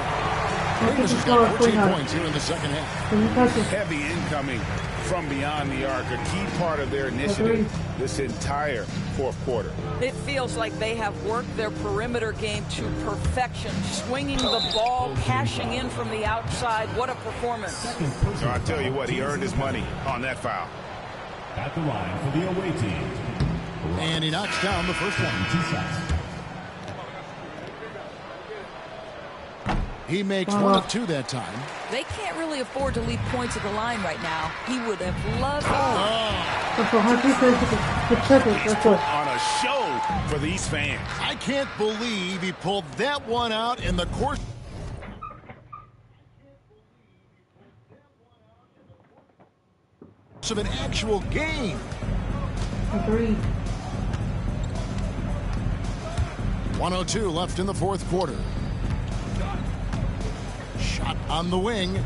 Davis has got 14 points here in the second half. Heavy incoming from beyond the arc, a key part of their initiative this entire fourth quarter. It feels like they have worked their perimeter game to perfection, swinging the ball, cashing in from the outside. What a performance. So I tell you what, he earned his money on that foul. At the line for the away team. And he knocks down the first one. 2 shots. He makes 1 of 2 that time. They can't really afford to leave points at the line right now. He would have loved on a show for these fans. I can't believe he pulled that one out in the course of an actual game. Agreed. 1:02 left in the fourth quarter. Shot on the wing.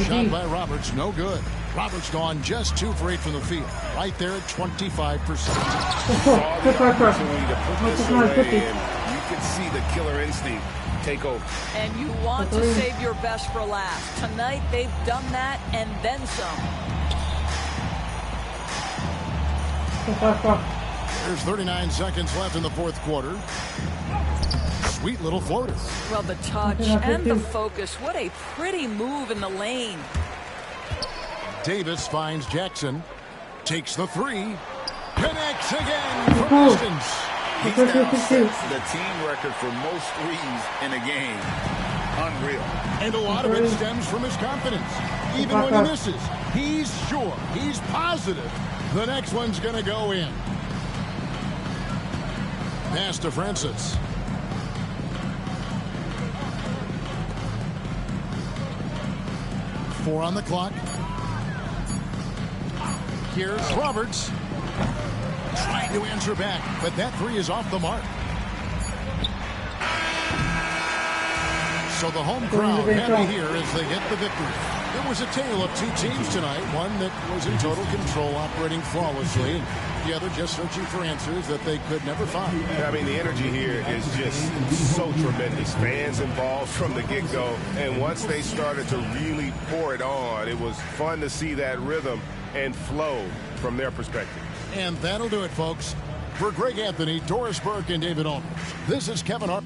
Shot by Roberts, no good. Roberts gone just 2 for 8 from the field. Right there at 25%. You can see the killer instinct take over. And you want to save your best for last. Tonight they've done that and then some. There's 39 seconds left in the fourth quarter. Sweet little floater. Well, the touch and the focus. What a pretty move in the lane. Davis finds Jackson. Takes the 3. Connects again from distance. He's now set the team record for most threes in a game. Unreal. And a lot of it stems from his confidence. Even when he misses, he's sure, he's positive the next one's going to go in. Pass to Francis. Four on the clock. Here's Roberts. Trying to answer back, but that 3 is off the mark. So the home crowd happy here as they get the victory. It was a tale of 2 teams tonight. One that was in total control, operating flawlessly. The other just searching for answers that they could never find. I mean, the energy here is just so tremendous. Fans involved from the get-go. And once they started to really pour it on, it was fun to see that rhythm and flow from their perspective. And that'll do it, folks. For Greg Anthony, Doris Burke, and David Aldridge, this is Kevin Hart.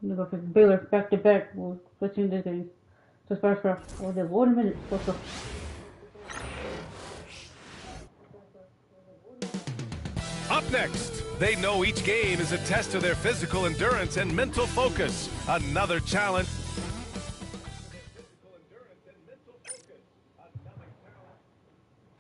Look at Baylor back to back. We're switching the game. So first half. Oh, there's 1 minute. Up next, they know each game is a test of their physical endurance and mental focus. Another challenge.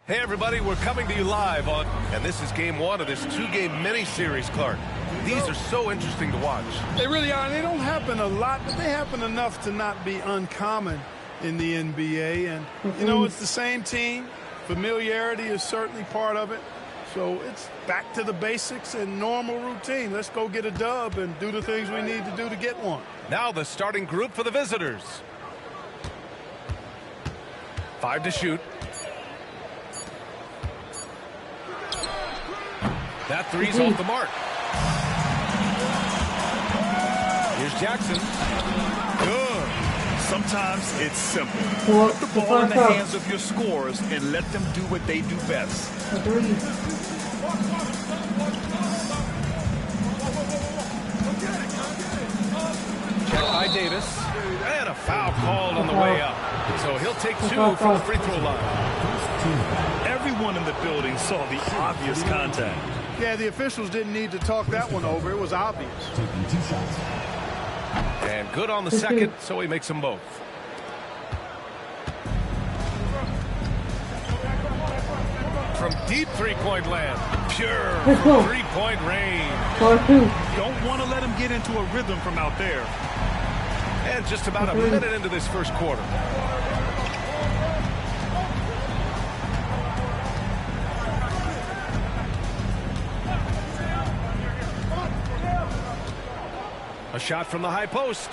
Hey everybody, we're coming to you live on, and this is game 1 of this 2-game mini-series, Clark. These are so interesting to watch. They really are. They don't happen a lot, but they happen enough to not be uncommon in the NBA. And, you know, it's the same team. Familiarity is certainly part of it. So it's back to the basics and normal routine. Let's go get a dub and do the things we need to do to get one. Now the starting group for the visitors. 5 to shoot. That 3's off the mark. Here's Jackson. Good. Sometimes it's simple. Put the ball in the hands of your scorers and let them do what they do best. Check by Davis. And a foul called on the way up. So he'll take 2 from the free throw line. Everyone in the building saw the obvious contact. Yeah, the officials didn't need to talk that one over. It was obvious. And good on the second, so he makes them both. From deep three-point land. Pure three-point range. Don't want to let him get into a rhythm from out there. And just about a minute into this first quarter. A shot from the high post.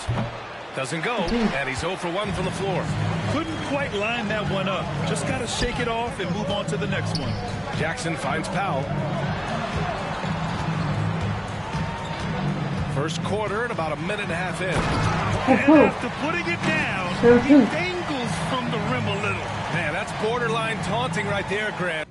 Doesn't go, and he's 0 for 1 from the floor. Couldn't quite line that one up. Just got to shake it off and move on to the next one. Jackson finds Powell. First quarter and about a minute and a half in. And after putting it down, he dangles from the rim a little. Man, that's borderline taunting right there, Grant.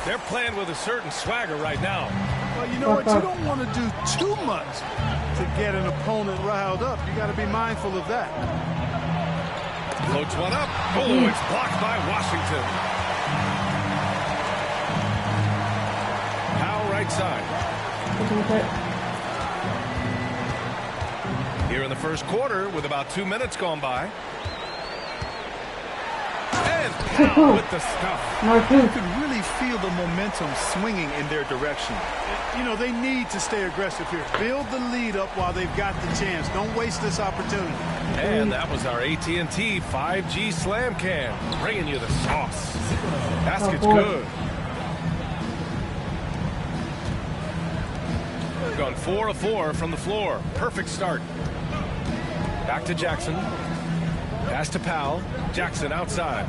They're playing with a certain swagger right now. Well, you know what? You don't want to do too much to get an opponent riled up. You got to be mindful of that. Floats one up. Oh, it's blocked by Washington. Powell right side. Here in the first quarter with about 2 minutes gone by. And Powell with the stuff. You can really feel the momentum swinging in their direction. You know, they need to stay aggressive here. Build the lead up while they've got the chance. Don't waste this opportunity. And that was our AT&T 5G Slam Cam, bringing you the sauce. Basket's good. We've gone 4 of 4 from the floor. Perfect start. Back to Jackson. Pass to Powell. Jackson outside.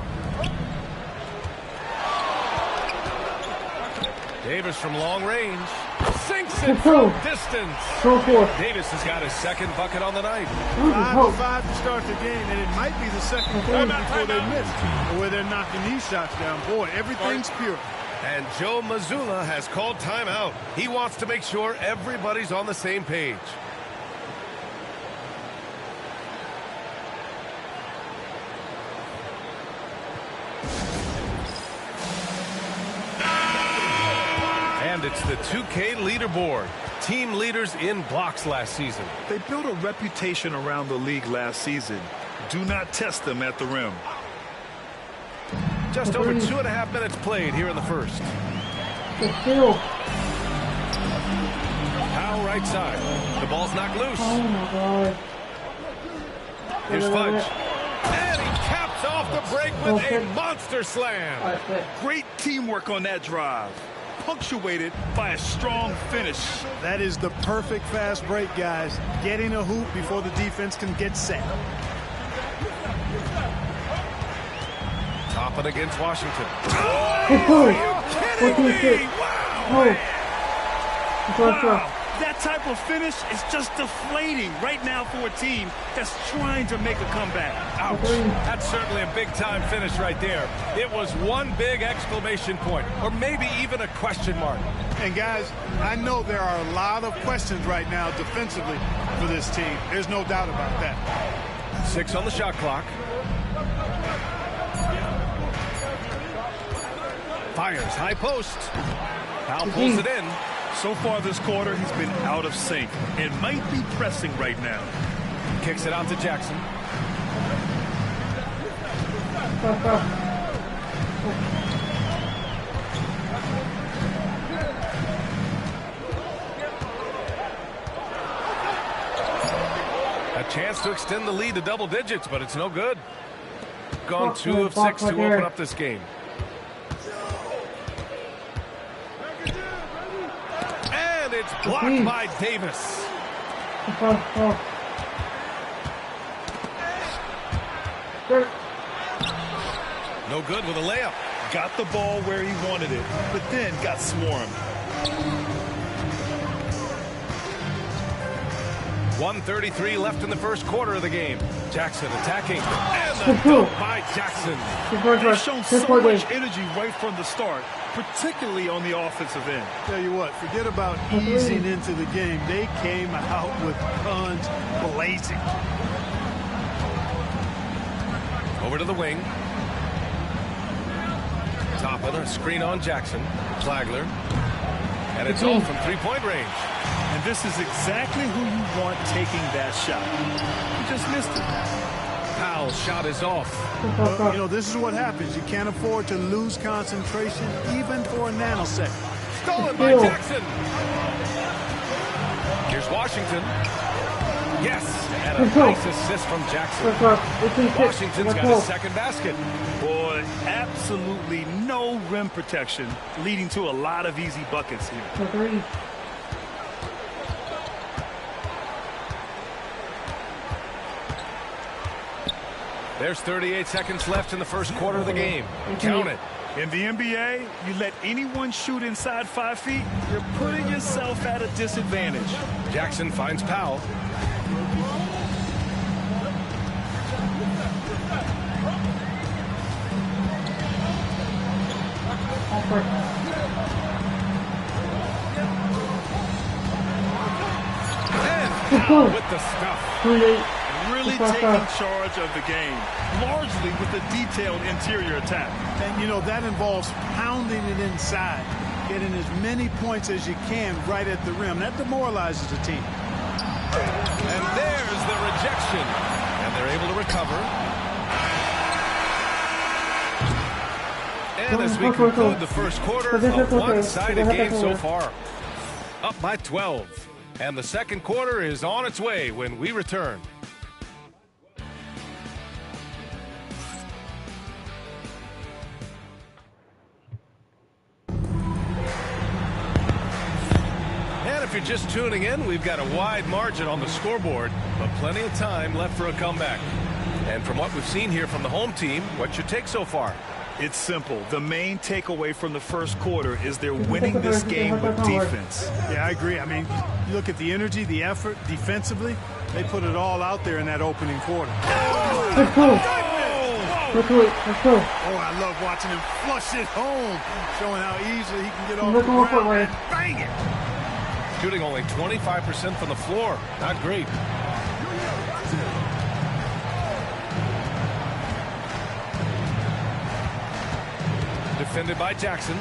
Davis from long range. Sinks it from distance. Davis has got his second bucket on the night. 5-5 to start the game, and it might be the second quarter before they miss, where they're knocking these shots down. Boy, everything's pure. And Joe Mazzulla has called timeout. He wants to make sure everybody's on the same page. And it's the 2K leaderboard. Team leaders in blocks last season. They built a reputation around the league last season. Do not test them at the rim. Just over 2.5 minutes played here in the first. Powell right side. The ball's knocked loose. Oh my God. Here's Fudge. And he caps off the break with a monster slam. Great teamwork on that drive. Punctuated by a strong finish. That is the perfect fast break, guys. Getting a hoop before the defense can get set. Top it against Washington. Oh, are you kidding me? Wow. Wow. That type of finish is just deflating right now for a team that's trying to make a comeback. Ouch. That's certainly a big-time finish right there. It was one big exclamation point, or maybe even a question mark. And, guys, I know there are a lot of questions right now defensively for this team. There's no doubt about that. 6 on the shot clock. Fires, high post. Powell pulls it in. So far this quarter, he's been out of sync and might be pressing right now. Kicks it out to Jackson. A chance to extend the lead to double digits, but it's no good. Gone 2 of 6 to open up this game. It's blocked by Davis. No good with a layup. Got the ball where he wanted it, but then got swarmed. .133 left in the first quarter of the game. Jackson attacking. And the dunk by Jackson. They've shown so much energy right from the start, particularly on the offensive end. Tell you what, forget about easing into the game. They came out with guns blazing. Over to the wing. Top of the screen on Jackson. Flagler. And it's all from three-point range. And this is exactly who you want taking that shot. He just missed it. Powell's shot is off. Well, you know, this is what happens. You can't afford to lose concentration even for a nanosecond. Stolen by Jackson. Here's Washington. Yes, and a nice assist from Jackson. Washington's got his second basket. Boy, absolutely no rim protection, leading to a lot of easy buckets here. There's 38 seconds left in the first quarter of the game. Count it. In the NBA, you let anyone shoot inside 5 feet, you're putting yourself at a disadvantage. Jackson finds Powell. And Powell with the stuff. Really taking charge of the game, largely with a detailed interior attack. And, you know, that involves pounding it inside, getting as many points as you can right at the rim. That demoralizes the team. And there's the rejection. And they're able to recover. And as we conclude the first quarter, a one-sided game so far. Up by 12. And the second quarter is on its way when we return. If you're just tuning in, we've got a wide margin on the scoreboard, but plenty of time left for a comeback. And from what we've seen here from the home team, what's your take so far? It's simple. The main takeaway from the first quarter is they're winning this game with defense. Yeah, I agree. I mean, you look at the energy, the effort, defensively, they put it all out there in that opening quarter. Let's go. Let's go. Oh, I love watching him flush it home, showing how easily he can get off the ground and bang it. Shooting only 25% from the floor. Not great. Defended by Jackson.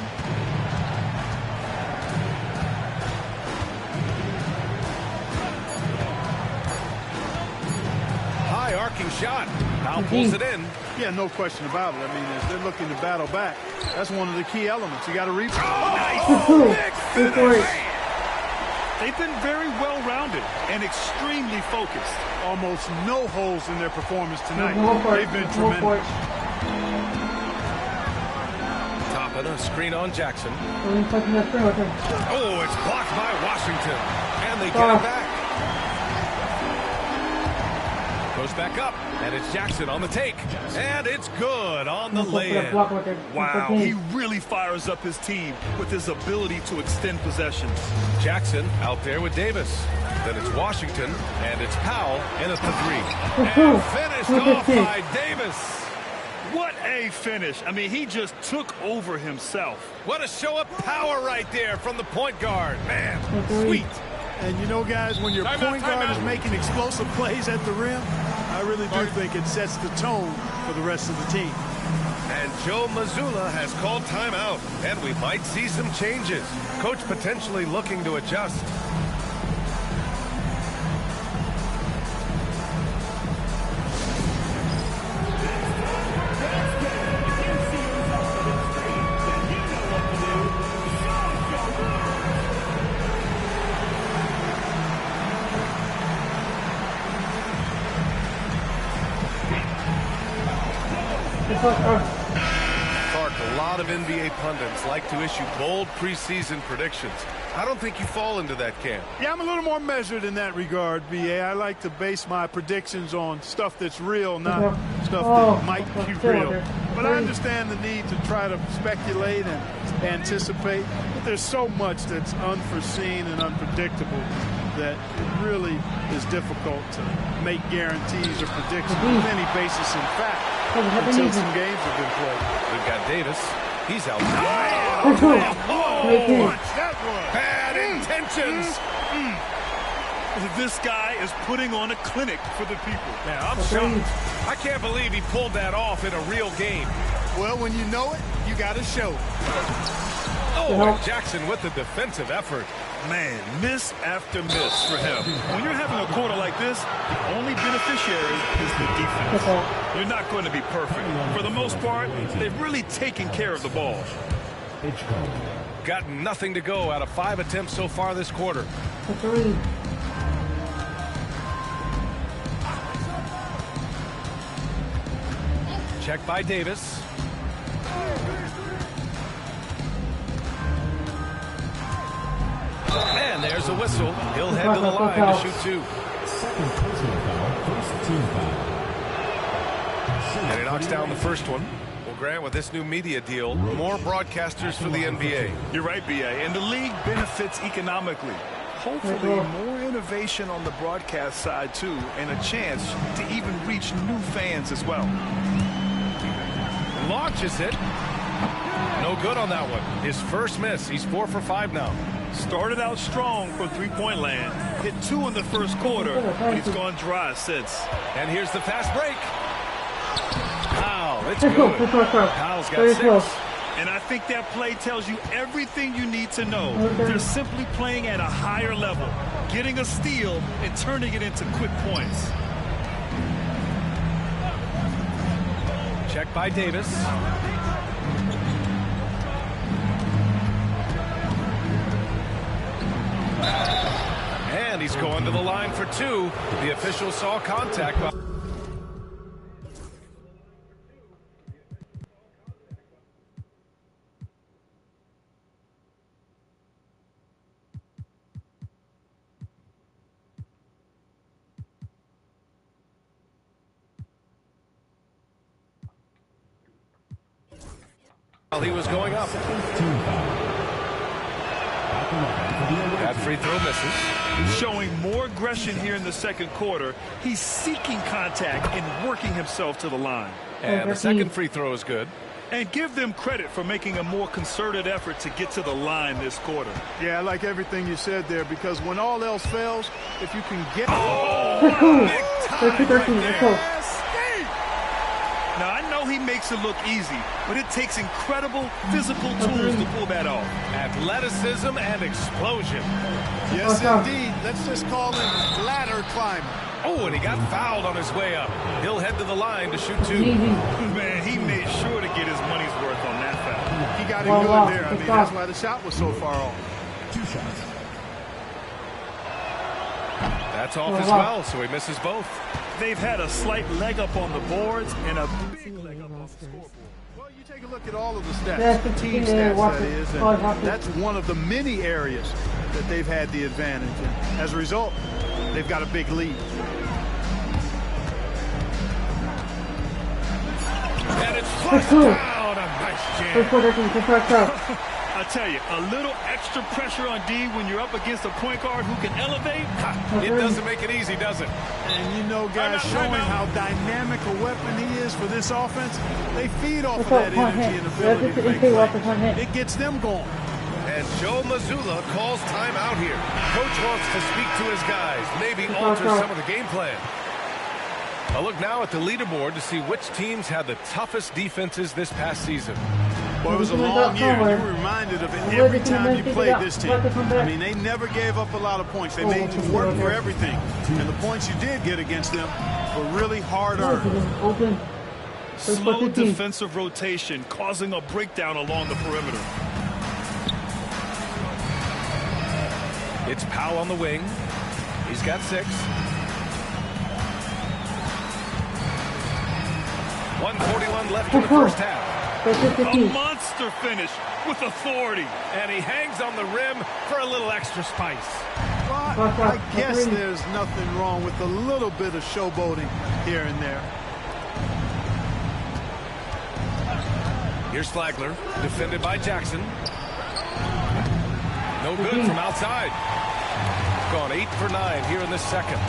High arcing shot. Now pulls it in. Yeah, no question about it. I mean, as they're looking to battle back, that's one of the key elements. You got to rebound. Oh, nice. Big finish. They've been very well-rounded and extremely focused. Almost no holes in their performance tonight. They've been tremendous. Top of the screen on Jackson. Oh, it's blocked by Washington. And they get it back. Goes back up, and it's Jackson on the take. And it's good on the lay-in. Wow, he really fires up his team with his ability to extend possessions. Jackson out there with Davis. Then it's Washington, and it's Powell in at the three. And finished off by Davis. What a finish. I mean, he just took over himself. What a show of power right there from the point guard. Man, sweet. And you know, guys, when your point guard is making explosive plays at the rim, I really do think it sets the tone for the rest of the team. And Joe Mazzulla has called timeout, and we might see some changes. Coach potentially looking to adjust. Clark, a lot of NBA pundits like to issue bold preseason predictions. I don't think you fall into that camp. Yeah, I'm a little more measured in that regard, BA. I like to base my predictions on stuff that's real, not stuff that might be real. But I understand the need to try to speculate and anticipate. But there's so much that's unforeseen and unpredictable that it really is difficult to make guarantees or predictions with any basis in fact until some games have been played. We've got Davis. He's out. Bad intentions. This guy is putting on a clinic for the people. Man, I'm shocked. I can't believe he pulled that off in a real game. Well, when you know it, you got to show. Oh, and Jackson with the defensive effort. Man, miss after miss for him. When you're having a quarter like this, the only beneficiary is the defense. You're not going to be perfect. For the most part, they've really taken care of the ball. Got nothing to go out of 5 attempts so far this quarter. Check by Davis. And there's a whistle. He'll head to the line to shoot 2. Second personal foul, first team foul. And he knocks down the first one. Well, Grant, with this new media deal, more broadcasters for the NBA. You're right, B.A. And the league benefits economically. Hopefully, more innovation on the broadcast side, too, and a chance to even reach new fans as well. Launches it. No good on that one. His first miss. He's 4 for 5 now. Started out strong from three-point land. Hit 2 in the first quarter, but he's gone dry since. And here's the fast break. Wow, it's good. Kyle's got 6. And I think that play tells you everything you need to know. They're simply playing at a higher level, getting a steal and turning it into quick points. Check by Davis. And he's going to the line for 2. The official saw contact. While he was going up. That free throw misses. Showing more aggression here in the second quarter. He's seeking contact and working himself to the line. And the second free throw is good. And give them credit for making a more concerted effort to get to the line this quarter. Yeah, I like everything you said there, because when all else fails, if you can get... Now, I know he makes it look easy, but it takes incredible physical tools to pull that off. Athleticism and explosion. Yes, indeed. Let's just call him ladder climber. Oh, and he got fouled on his way up. He'll head to the line to shoot 2. Man, he made sure to get his money's worth on that foul. He got it good there. I mean, that's why the shot was so far off. 2 shots. That's off as well, so he misses both. They've had a slight leg up on the boards and a big leg up on the scoreboard. Well, you take a look at all of the stats, the team stats, that is, and that's one of the many areas that they've had the advantage. And as a result, they've got a big lead. And it's flushed down. A nice jam. I tell you, a little extra pressure on D when you're up against a point guard who can elevate. It doesn't make it easy, does it? And you know, guys, showing how dynamic a weapon he is for this offense, they feed off of that energy and ability to make plays. It gets them going. And Joe Mazzulla calls timeout here. Coach wants to speak to his guys, maybe alter some of the game plan. A look now at the leaderboard to see which teams had the toughest defenses this past season. Well, it was a long year. You were reminded of it every time you played this team. I mean, they never gave up a lot of points. They made you work for everything. And the points you did get against them were really hard-earned. Slow defensive rotation causing a breakdown along the perimeter. It's Powell on the wing. He's got 6. 1:41 left in the first half. A monster finish with authority. And he hangs on the rim for a little extra spice. Well, I guess there's nothing wrong with a little bit of showboating here and there. Here's Flagler, defended by Jackson. No good from outside. Gone 8 for 9 here in the second.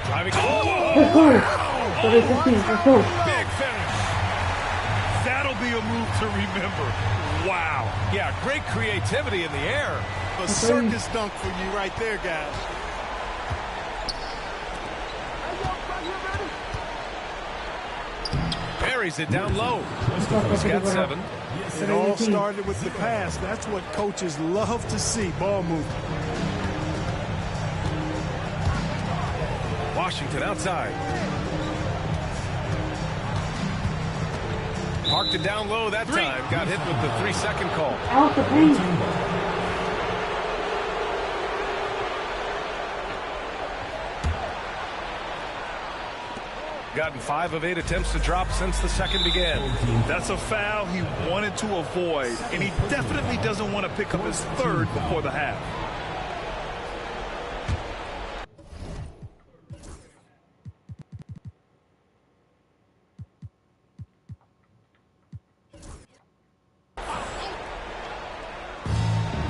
Driving. Big finish. That'll be a move to remember. Wow. Yeah, great creativity in the air. A circus dunk for you right there, guys. Buries it down low. He's got 7. It all started with the pass. That's what coaches love to see, ball movement. Washington outside. Parked it down low that time. Got hit with the 3-second call. Out the paint. Gotten 5 of 8 attempts to drop since the second began. That's a foul he wanted to avoid, and he definitely doesn't want to pick up his third before the half.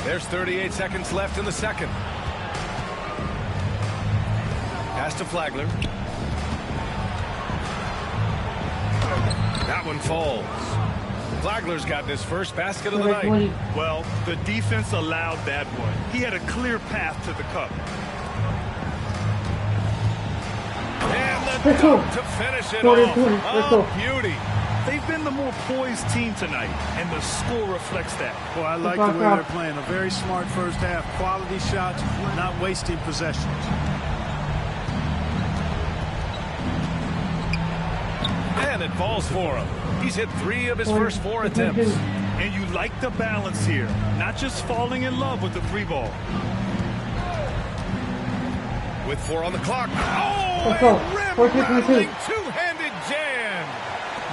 There's 38 seconds left in the second. Pass to Flagler. That one falls. Flagler's gotten his first basket of the night. Well, the defense allowed that one. He had a clear path to the cup. And the dunk to finish it off. Oh, beauty. They've been the more poised team tonight, and the score reflects that. Well, I like the way they're playing. A very smart first half. Quality shots, not wasting possessions. And it falls for him. He's hit 3 of his first 4 attempts. And you like the balance here. Not just falling in love with the free ball. With 4 on the clock. Oh, a rim-rattling two-handed jam.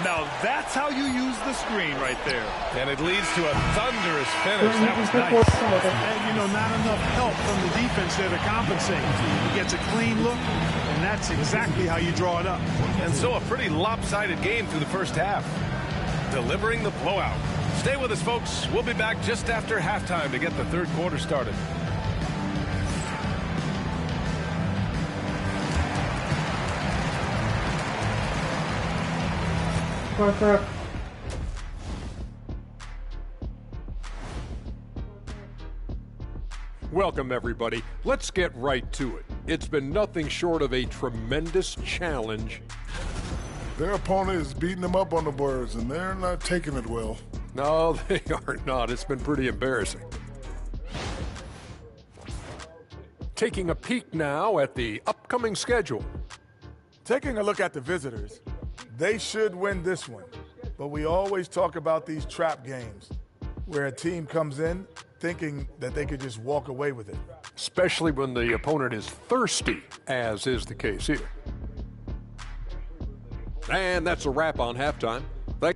Now that's how you use the screen right there. And it leads to a thunderous finish. That was nice. And, you know, not enough help from the defense there to compensate. He gets a clean look, and that's exactly how you draw it up. And so a pretty lopsided game through the first half. Delivering the blowout. Stay with us, folks. We'll be back just after halftime to get the third quarter started. Welcome, everybody. Let's get right to it. It's been nothing short of a tremendous challenge. Their opponent is beating them up on the boards, and they're not taking it well. No, they are not. It's been pretty embarrassing. Taking a peek now at the upcoming schedule. Taking a look at the visitors, they should win this one. But we always talk about these trap games where a team comes in thinking that they could just walk away with it. Especially when the opponent is thirsty, as is the case here. And that's a wrap on halftime. The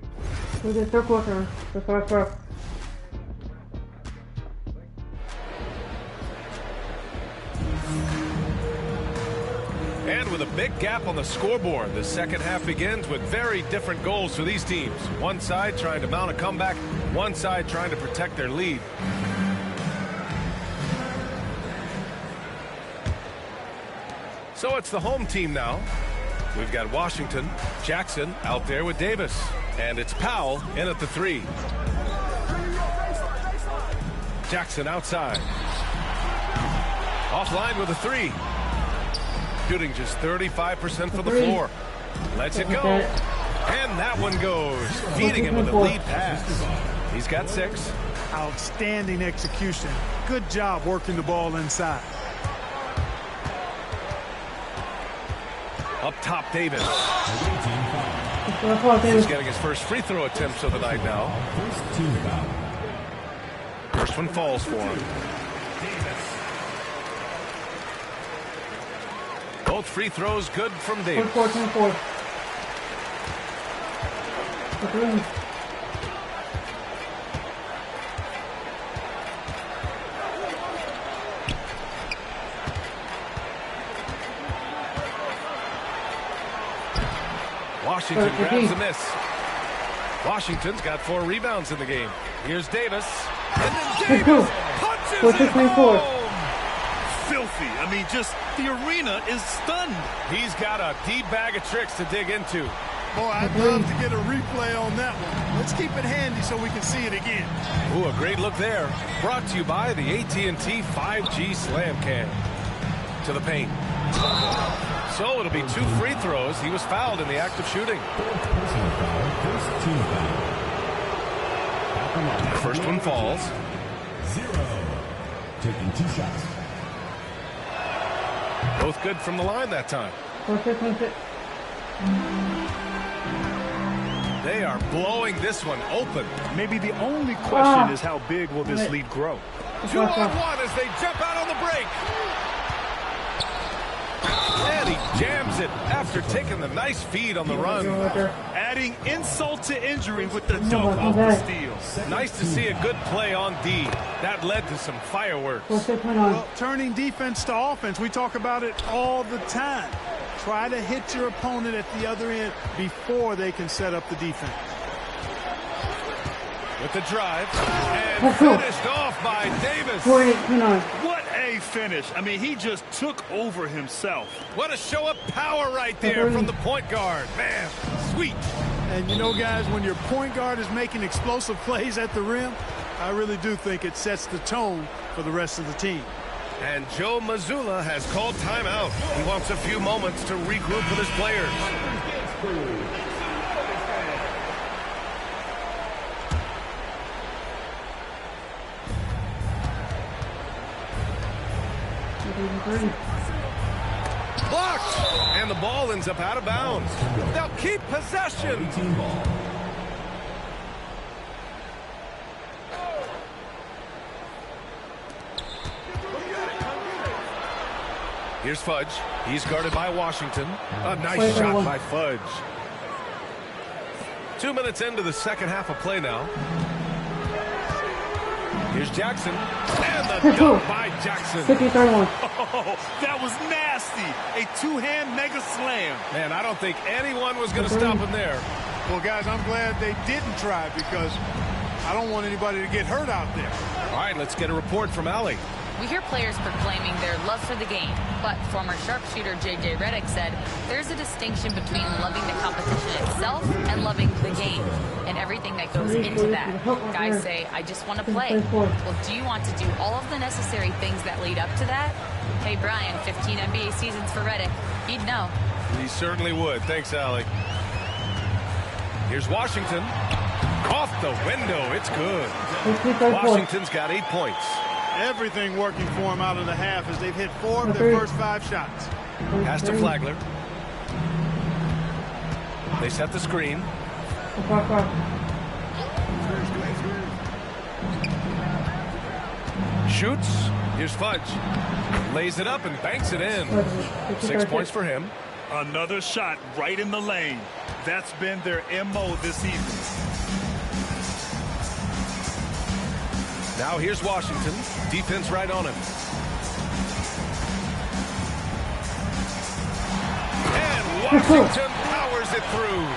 third quarter, the first half. And with a big gap on the scoreboard, the second half begins with very different goals for these teams. One side trying to mount a comeback, one side trying to protect their lead. So it's the home team now. We've got Washington, Jackson out there with Davis. And it's Powell in at the 3. Jackson outside. Offline with a 3. Shooting just 35% from the floor. Lets it go. And that one goes. Feeding him with a lead pass. He's got 6. Outstanding execution. Good job working the ball inside. Up top, Davis. He's getting his first free throw attempts of the night now. First one falls for him. Both free throws good from Davis. 24. Washington grabs the miss. Washington's got 4 rebounds in the game. Here's Davis. And then Davis punches it home. Filthy. I mean, just the arena is stunned. He's got a deep bag of tricks to dig into. Boy, I'd love to get a replay on that one. Let's keep it handy so we can see it again. Ooh, a great look there. Brought to you by the AT&T 5G Slam Can. To the paint. So it'll be 2 free throws. He was fouled in the act of shooting. First one falls. 0. Taking 2 shots. Both good from the line that time. They are blowing this one open. Maybe the only question is how big will this lead grow? 2-on-1 as they jump out on the break. And he jams it after taking the nice feed on the run. Adding insult to injury with the dunk off the steal. Nice to see a good play on D. That led to some fireworks. Well, turning defense to offense, we talk about it all the time. Try to hit your opponent at the other end before they can set up the defense. With the drive, and finished off by Davis. What a finish. I mean, he just took over himself. What a show of power right there from the point guard. Man, sweet. And you know, guys, when your point guard is making explosive plays at the rim, I really do think it sets the tone for the rest of the team. And Joe Mazzulla has called timeout. He wants a few moments to regroup with his players. Blocked! And the ball ends up out of bounds. They'll keep possession. Here's Fudge. He's guarded by Washington. A nice shot by Fudge. 2 minutes into the second half of play now. Here's Jackson. And the dunk by Jackson. Oh, that was nasty. A 2-hand mega slam. Man, I don't think anyone was going to stop him there. Well, guys, I'm glad they didn't try because I don't want anybody to get hurt out there. All right, let's get a report from Allie. We hear players proclaiming their love for the game, but former sharpshooter J.J. Redick said there's a distinction between loving the competition itself and loving the game and everything that goes into that. Guys say, I just want to play. Well, do you want to do all of the necessary things that lead up to that? Hey, Brian, 15 NBA seasons for Redick. He'd know. He certainly would. Thanks, Allie. Here's Washington. Off the window. It's good. Washington's got 8 points. Everything working for him out of the half as they've hit 4 of their first 5 shots. Pass to Flagler. They set the screen. Shoots. Here's Fudge. Lays it up and banks it in. 6 points for him. Another shot right in the lane. That's been their MO this season. Now here's Washington. Defense right on him. And Washington powers it through.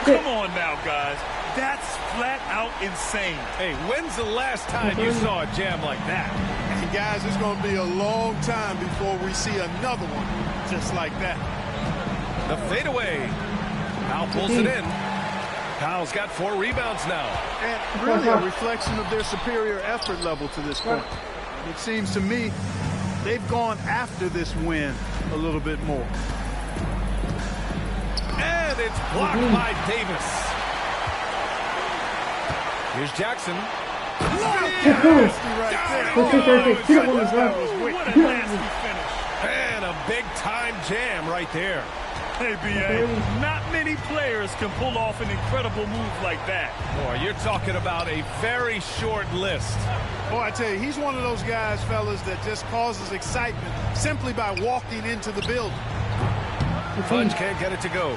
Come on now, guys. That's flat out insane. Hey, when's the last time you saw a jam like that? And guys, it's going to be a long time before we see another one just like that. The fadeaway. Powell pulls it in. Powell's got 4 rebounds now. And really a reflection of their superior effort level to this point. It seems to me they've gone after this win a little bit more. And it's blocked by Davis. Here's Jackson. What a nasty finish. And a big-time jam right there. Hey, B.A., not many players can pull off an incredible move like that. Boy, you're talking about a very short list. Boy, I tell you, he's one of those guys, fellas, that just causes excitement simply by walking into the building. Fudge can't get it to go.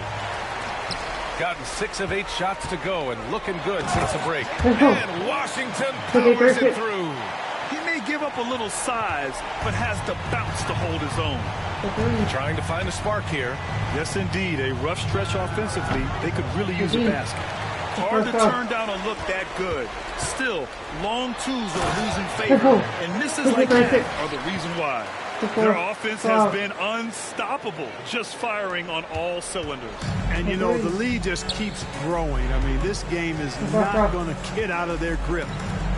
Gotten 6 of 8 shots to go and looking good since the break. And Washington powers it through. He may give up a little size, but has the bounce to hold his own. Trying to find a spark here. Yes, indeed. A rough stretch offensively. They could really use a basket. Hard to turn down a look that good. Still, long twos are losing favor, and misses like that are the reason why. Their offense has been unstoppable, just firing on all cylinders. And, you know, the lead just keeps growing. I mean, this game is not going to get out of their grip.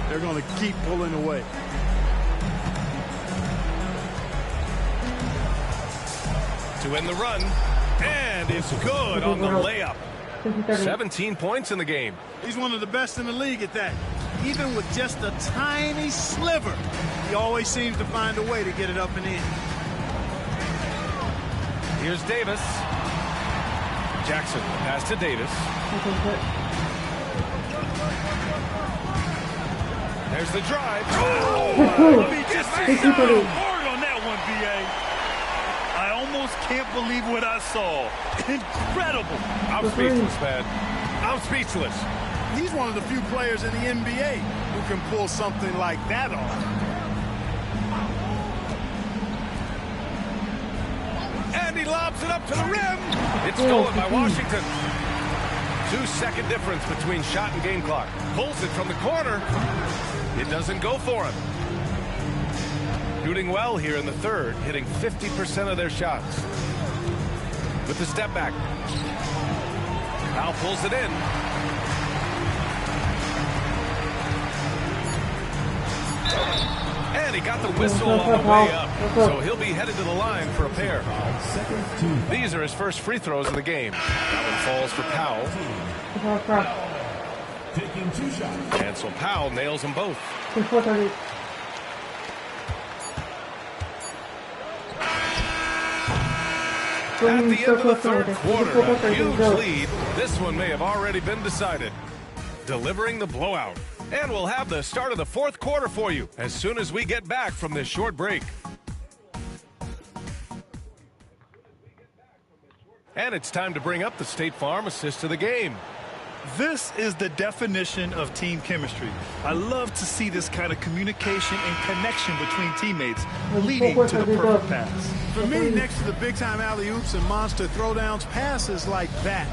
They're going to keep pulling away. To end the run, and it's good on the layup. 17 points in the game. He's one of the best in the league at that. Even with just a tiny sliver, he always seems to find a way to get it up and in. Here's Davis. Jackson pass to Davis. There's the drive. Oh, let me just say hard on that one, B.A. I almost can't believe what I saw. Incredible. I'm speechless, man. I'm speechless. He's one of the few players in the NBA who can pull something like that off. And he lobs it up to the rim. It's stolen by Washington. 2-second difference between shot and game clock. Pulls it from the corner. It doesn't go for him. Shooting well here in the third, hitting 50% of their shots. With the step back. Now pulls it in. And he got the whistle on the way up. So he'll be headed to the line for a pair. These are his first free throws of the game. That one falls for Powell. Taking 2 shots. And so Powell nails them both. At the end of the third quarter, a huge lead. This one may have already been decided. Delivering the blowout. And we'll have the start of the fourth quarter for you as soon as we get back from this short break. And it's time to bring up the State Farm assist of the game. This is the definition of team chemistry. I love to see this kind of communication and connection between teammates leading to the perfect pass. For me, next to the big-time alley-oops and monster throwdowns, passes like that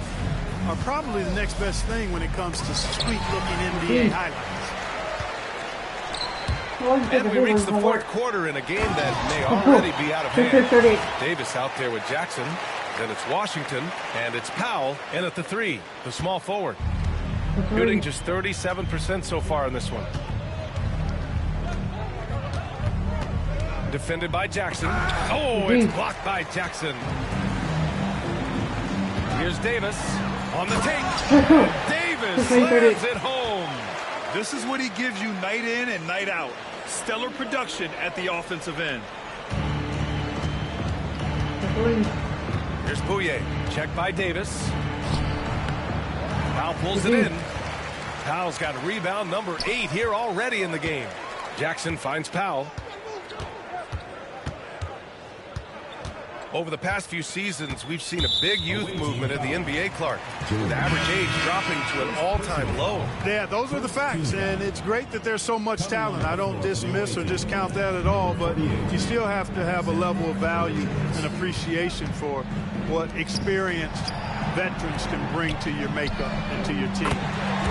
are probably the next best thing when it comes to sweet-looking NBA highlights. And we reach the fourth quarter in a game that may already be out of hand. Davis out there with Jackson. Then it's Washington, and it's Powell in at the 3, the small forward. Shooting just 37% so far in this one. Defended by Jackson. Oh, it's blocked by Jackson. Here's Davis on the take. Davis slams it home. This is what he gives you night in and night out. Stellar production at the offensive end. Here's Bouye. Checked by Davis. Powell pulls it in. Powell's got rebound number 8 here already in the game. Jackson finds Powell. Over the past few seasons, we've seen a big youth movement in the NBA, Clark, with average age dropping to an all-time low. Yeah, those are the facts, and it's great that there's so much talent. I don't dismiss or discount that at all, but you still have to have a level of value and appreciation for what experienced veterans can bring to your makeup and to your team.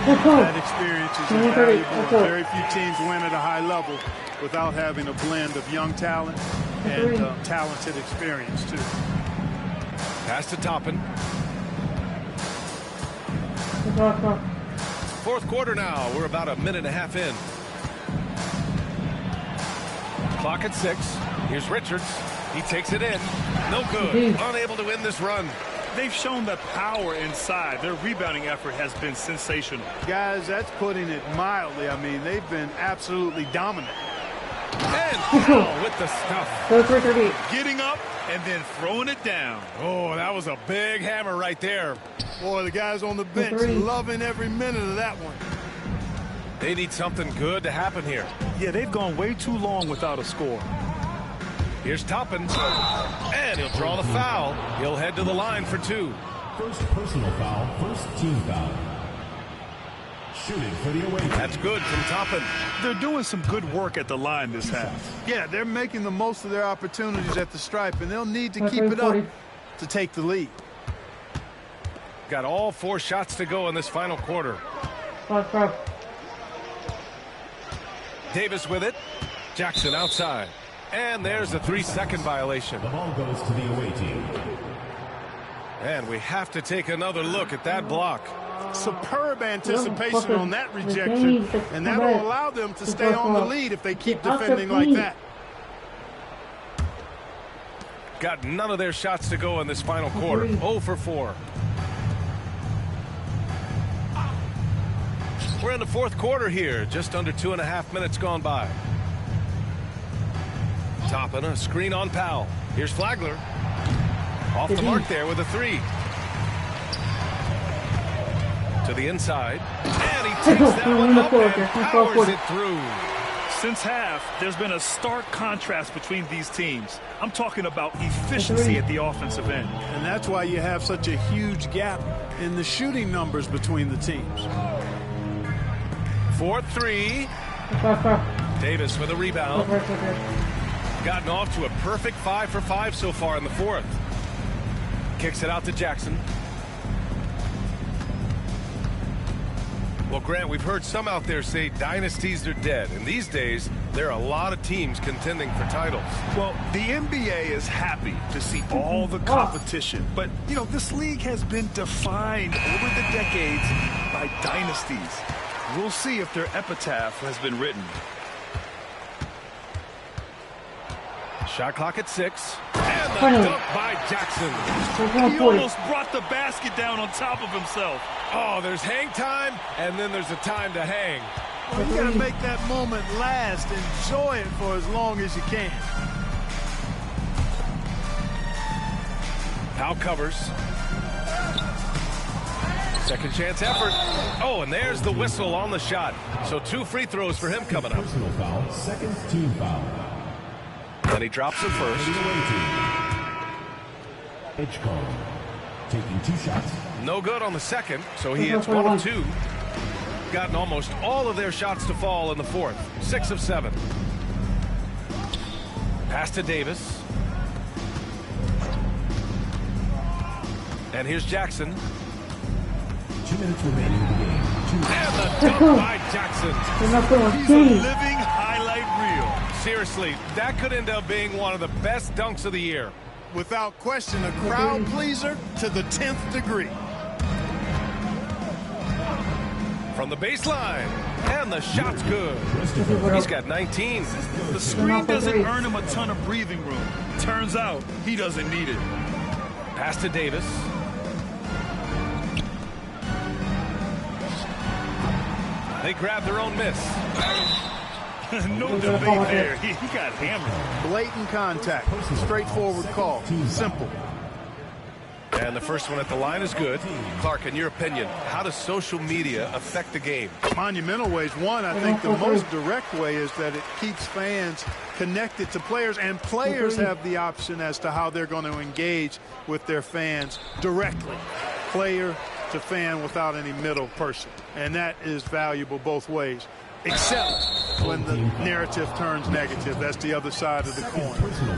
That experience is invaluable. Very few teams win at a high level without having a blend of young talent and talented experience, too. Pass to Toppin. Fourth quarter now. We're about a minute and a half in. Clock at 6. Here's Richards. He takes it in. No good. Unable to win this run. They've shown the power inside. Their rebounding effort has been sensational. Guys, that's putting it mildly. I mean, they've been absolutely dominant. And Powell with the stuff. Getting up and then throwing it down. Oh, that was a big hammer right there. Boy, the guys on the bench loving every minute of that one. They need something good to happen here. Yeah, they've gone way too long without a score. Here's Toppin. And he'll draw the foul. He'll head to the line for 2. First personal foul, first team foul. Shooting for the away team. That's good from Toppin. They're doing some good work at the line this half. Yeah, they're making the most of their opportunities at the stripe, and they'll need to keep it up to take the lead. Got all 4 shots to go in this final quarter. Davis with it. Jackson outside. And there's a 3-second violation. The ball goes to the away team. And we have to take another look at that block. Superb anticipation on that rejection, and that will allow them to stay on the lead if they keep defending like that. Got none of their shots to go in this final quarter. 0 for 4. We're in the 4th quarter here. Just under 2.5 minutes gone by. Toppin, a screen on Powell. Here's Flagler. Off the mark there with a 3. To the inside. And he takes that one up and powers it through. Since half, there's been a stark contrast between these teams. I'm talking about efficiency at the offensive end. And that's why you have such a huge gap in the shooting numbers between the teams. 4-3. Davis with a rebound. Gotten off to a perfect 5 for 5 so far in the 4th. Kicks it out to Jackson. Well, Grant, we've heard some out there say dynasties are dead. And these days, there are a lot of teams contending for titles. Well, the NBA is happy to see all the competition. But, you know, this league has been defined over the decades by dynasties. We'll see if their epitaph has been written. Shot clock at 6. And the dunk by Jackson. He almost brought the basket down on top of himself. Oh, there's hang time, and then there's a time to hang. Well, you got to make that moment last. Enjoy it for as long as you can. Powell covers. Second chance effort. Oh, and there's the whistle on the shot. So 2 free throws for him coming up. Personal foul, second team foul. And he drops it first. Edgecombe taking 2 shots. No good on the second, so he hits 1 of 2. Gotten almost all of their shots to fall in the 4th. 6 of 7. Pass to Davis. And here's Jackson. 2 minutes remaining in the game. And the dunk by Jackson. He's a living highlight reel. Seriously, that could end up being one of the best dunks of the year. Without question, a crowd pleaser to the 10th degree. From the baseline, and the shot's good. He's got 19. The screen doesn't earn him a ton of breathing room. Turns out, he doesn't need it. Pass to Davis. They grab their own miss. No debate there. He got hammered. Blatant contact. Straightforward call. Simple. And the first one at the line is good. Clark, in your opinion, how does social media affect the game? Monumental ways. One, I think the most direct way is that it keeps fans connected to players, and players have the option as to how they're going to engage with their fans directly. Player to fan without any middle person. And that is valuable both ways. Except when the narrative turns negative. That's the other side of the coin.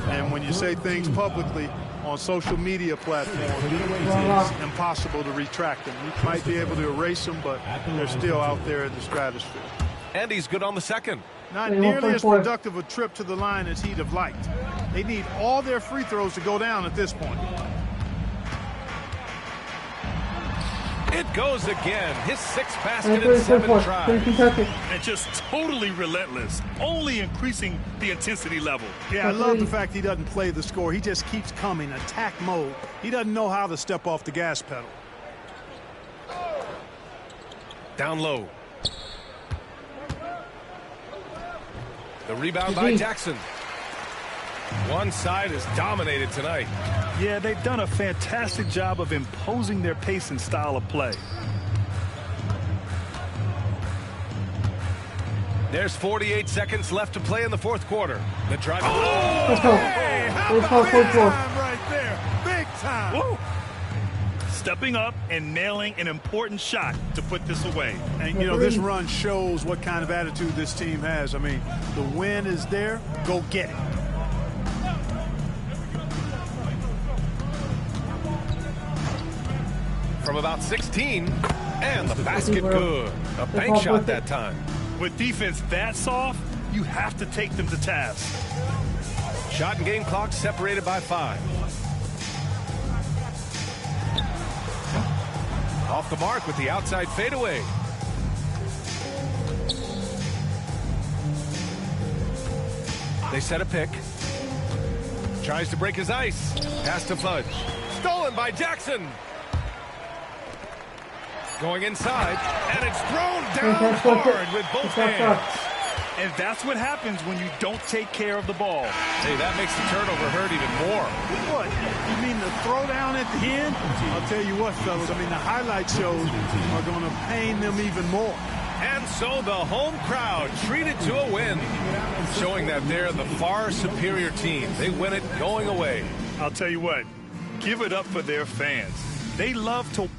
And when you say things publicly on social media platforms, it's impossible to retract them. You might be able to erase them, but they're still out there in the stratosphere. And he's good on the second. Not nearly as productive a trip to the line as he'd have liked. They need all their free throws to go down at this point. It goes again. His 6th basket in 7 tries. And just totally relentless, only increasing the intensity level. Yeah, I love the fact he doesn't play the score. He just keeps coming, attack mode. He doesn't know how to step off the gas pedal. Down low. The rebound by Jackson. One side is dominated tonight. Yeah, they've done a fantastic job of imposing their pace and style of play. There's 48 seconds left to play in the 4th quarter. The drive. Hey, how about that time right there? Big time. Whoa. stepping up and nailing an important shot to put this away. And, you know, this run shows what kind of attitude this team has. I mean, the win is there. Go get it. From about 16, and the basket good. A bank shot that time. With defense that soft, you have to take them to task. Shot and game clock separated by 5. Off the mark with the outside fadeaway. They set a pick. Tries to break his ice. Pass to Fudge. Stolen by Jackson. Going inside, and it's thrown down hard with both hands. And that's what happens when you don't take care of the ball. Hey, that makes the turnover hurt even more. What? You mean the throwdown at the end? I'll tell you what, fellas. I mean, the highlight shows are going to pain them even more. And so the home crowd treated to a win, showing that they're the far superior team. They win it going away. I'll tell you what, give it up for their fans. They love to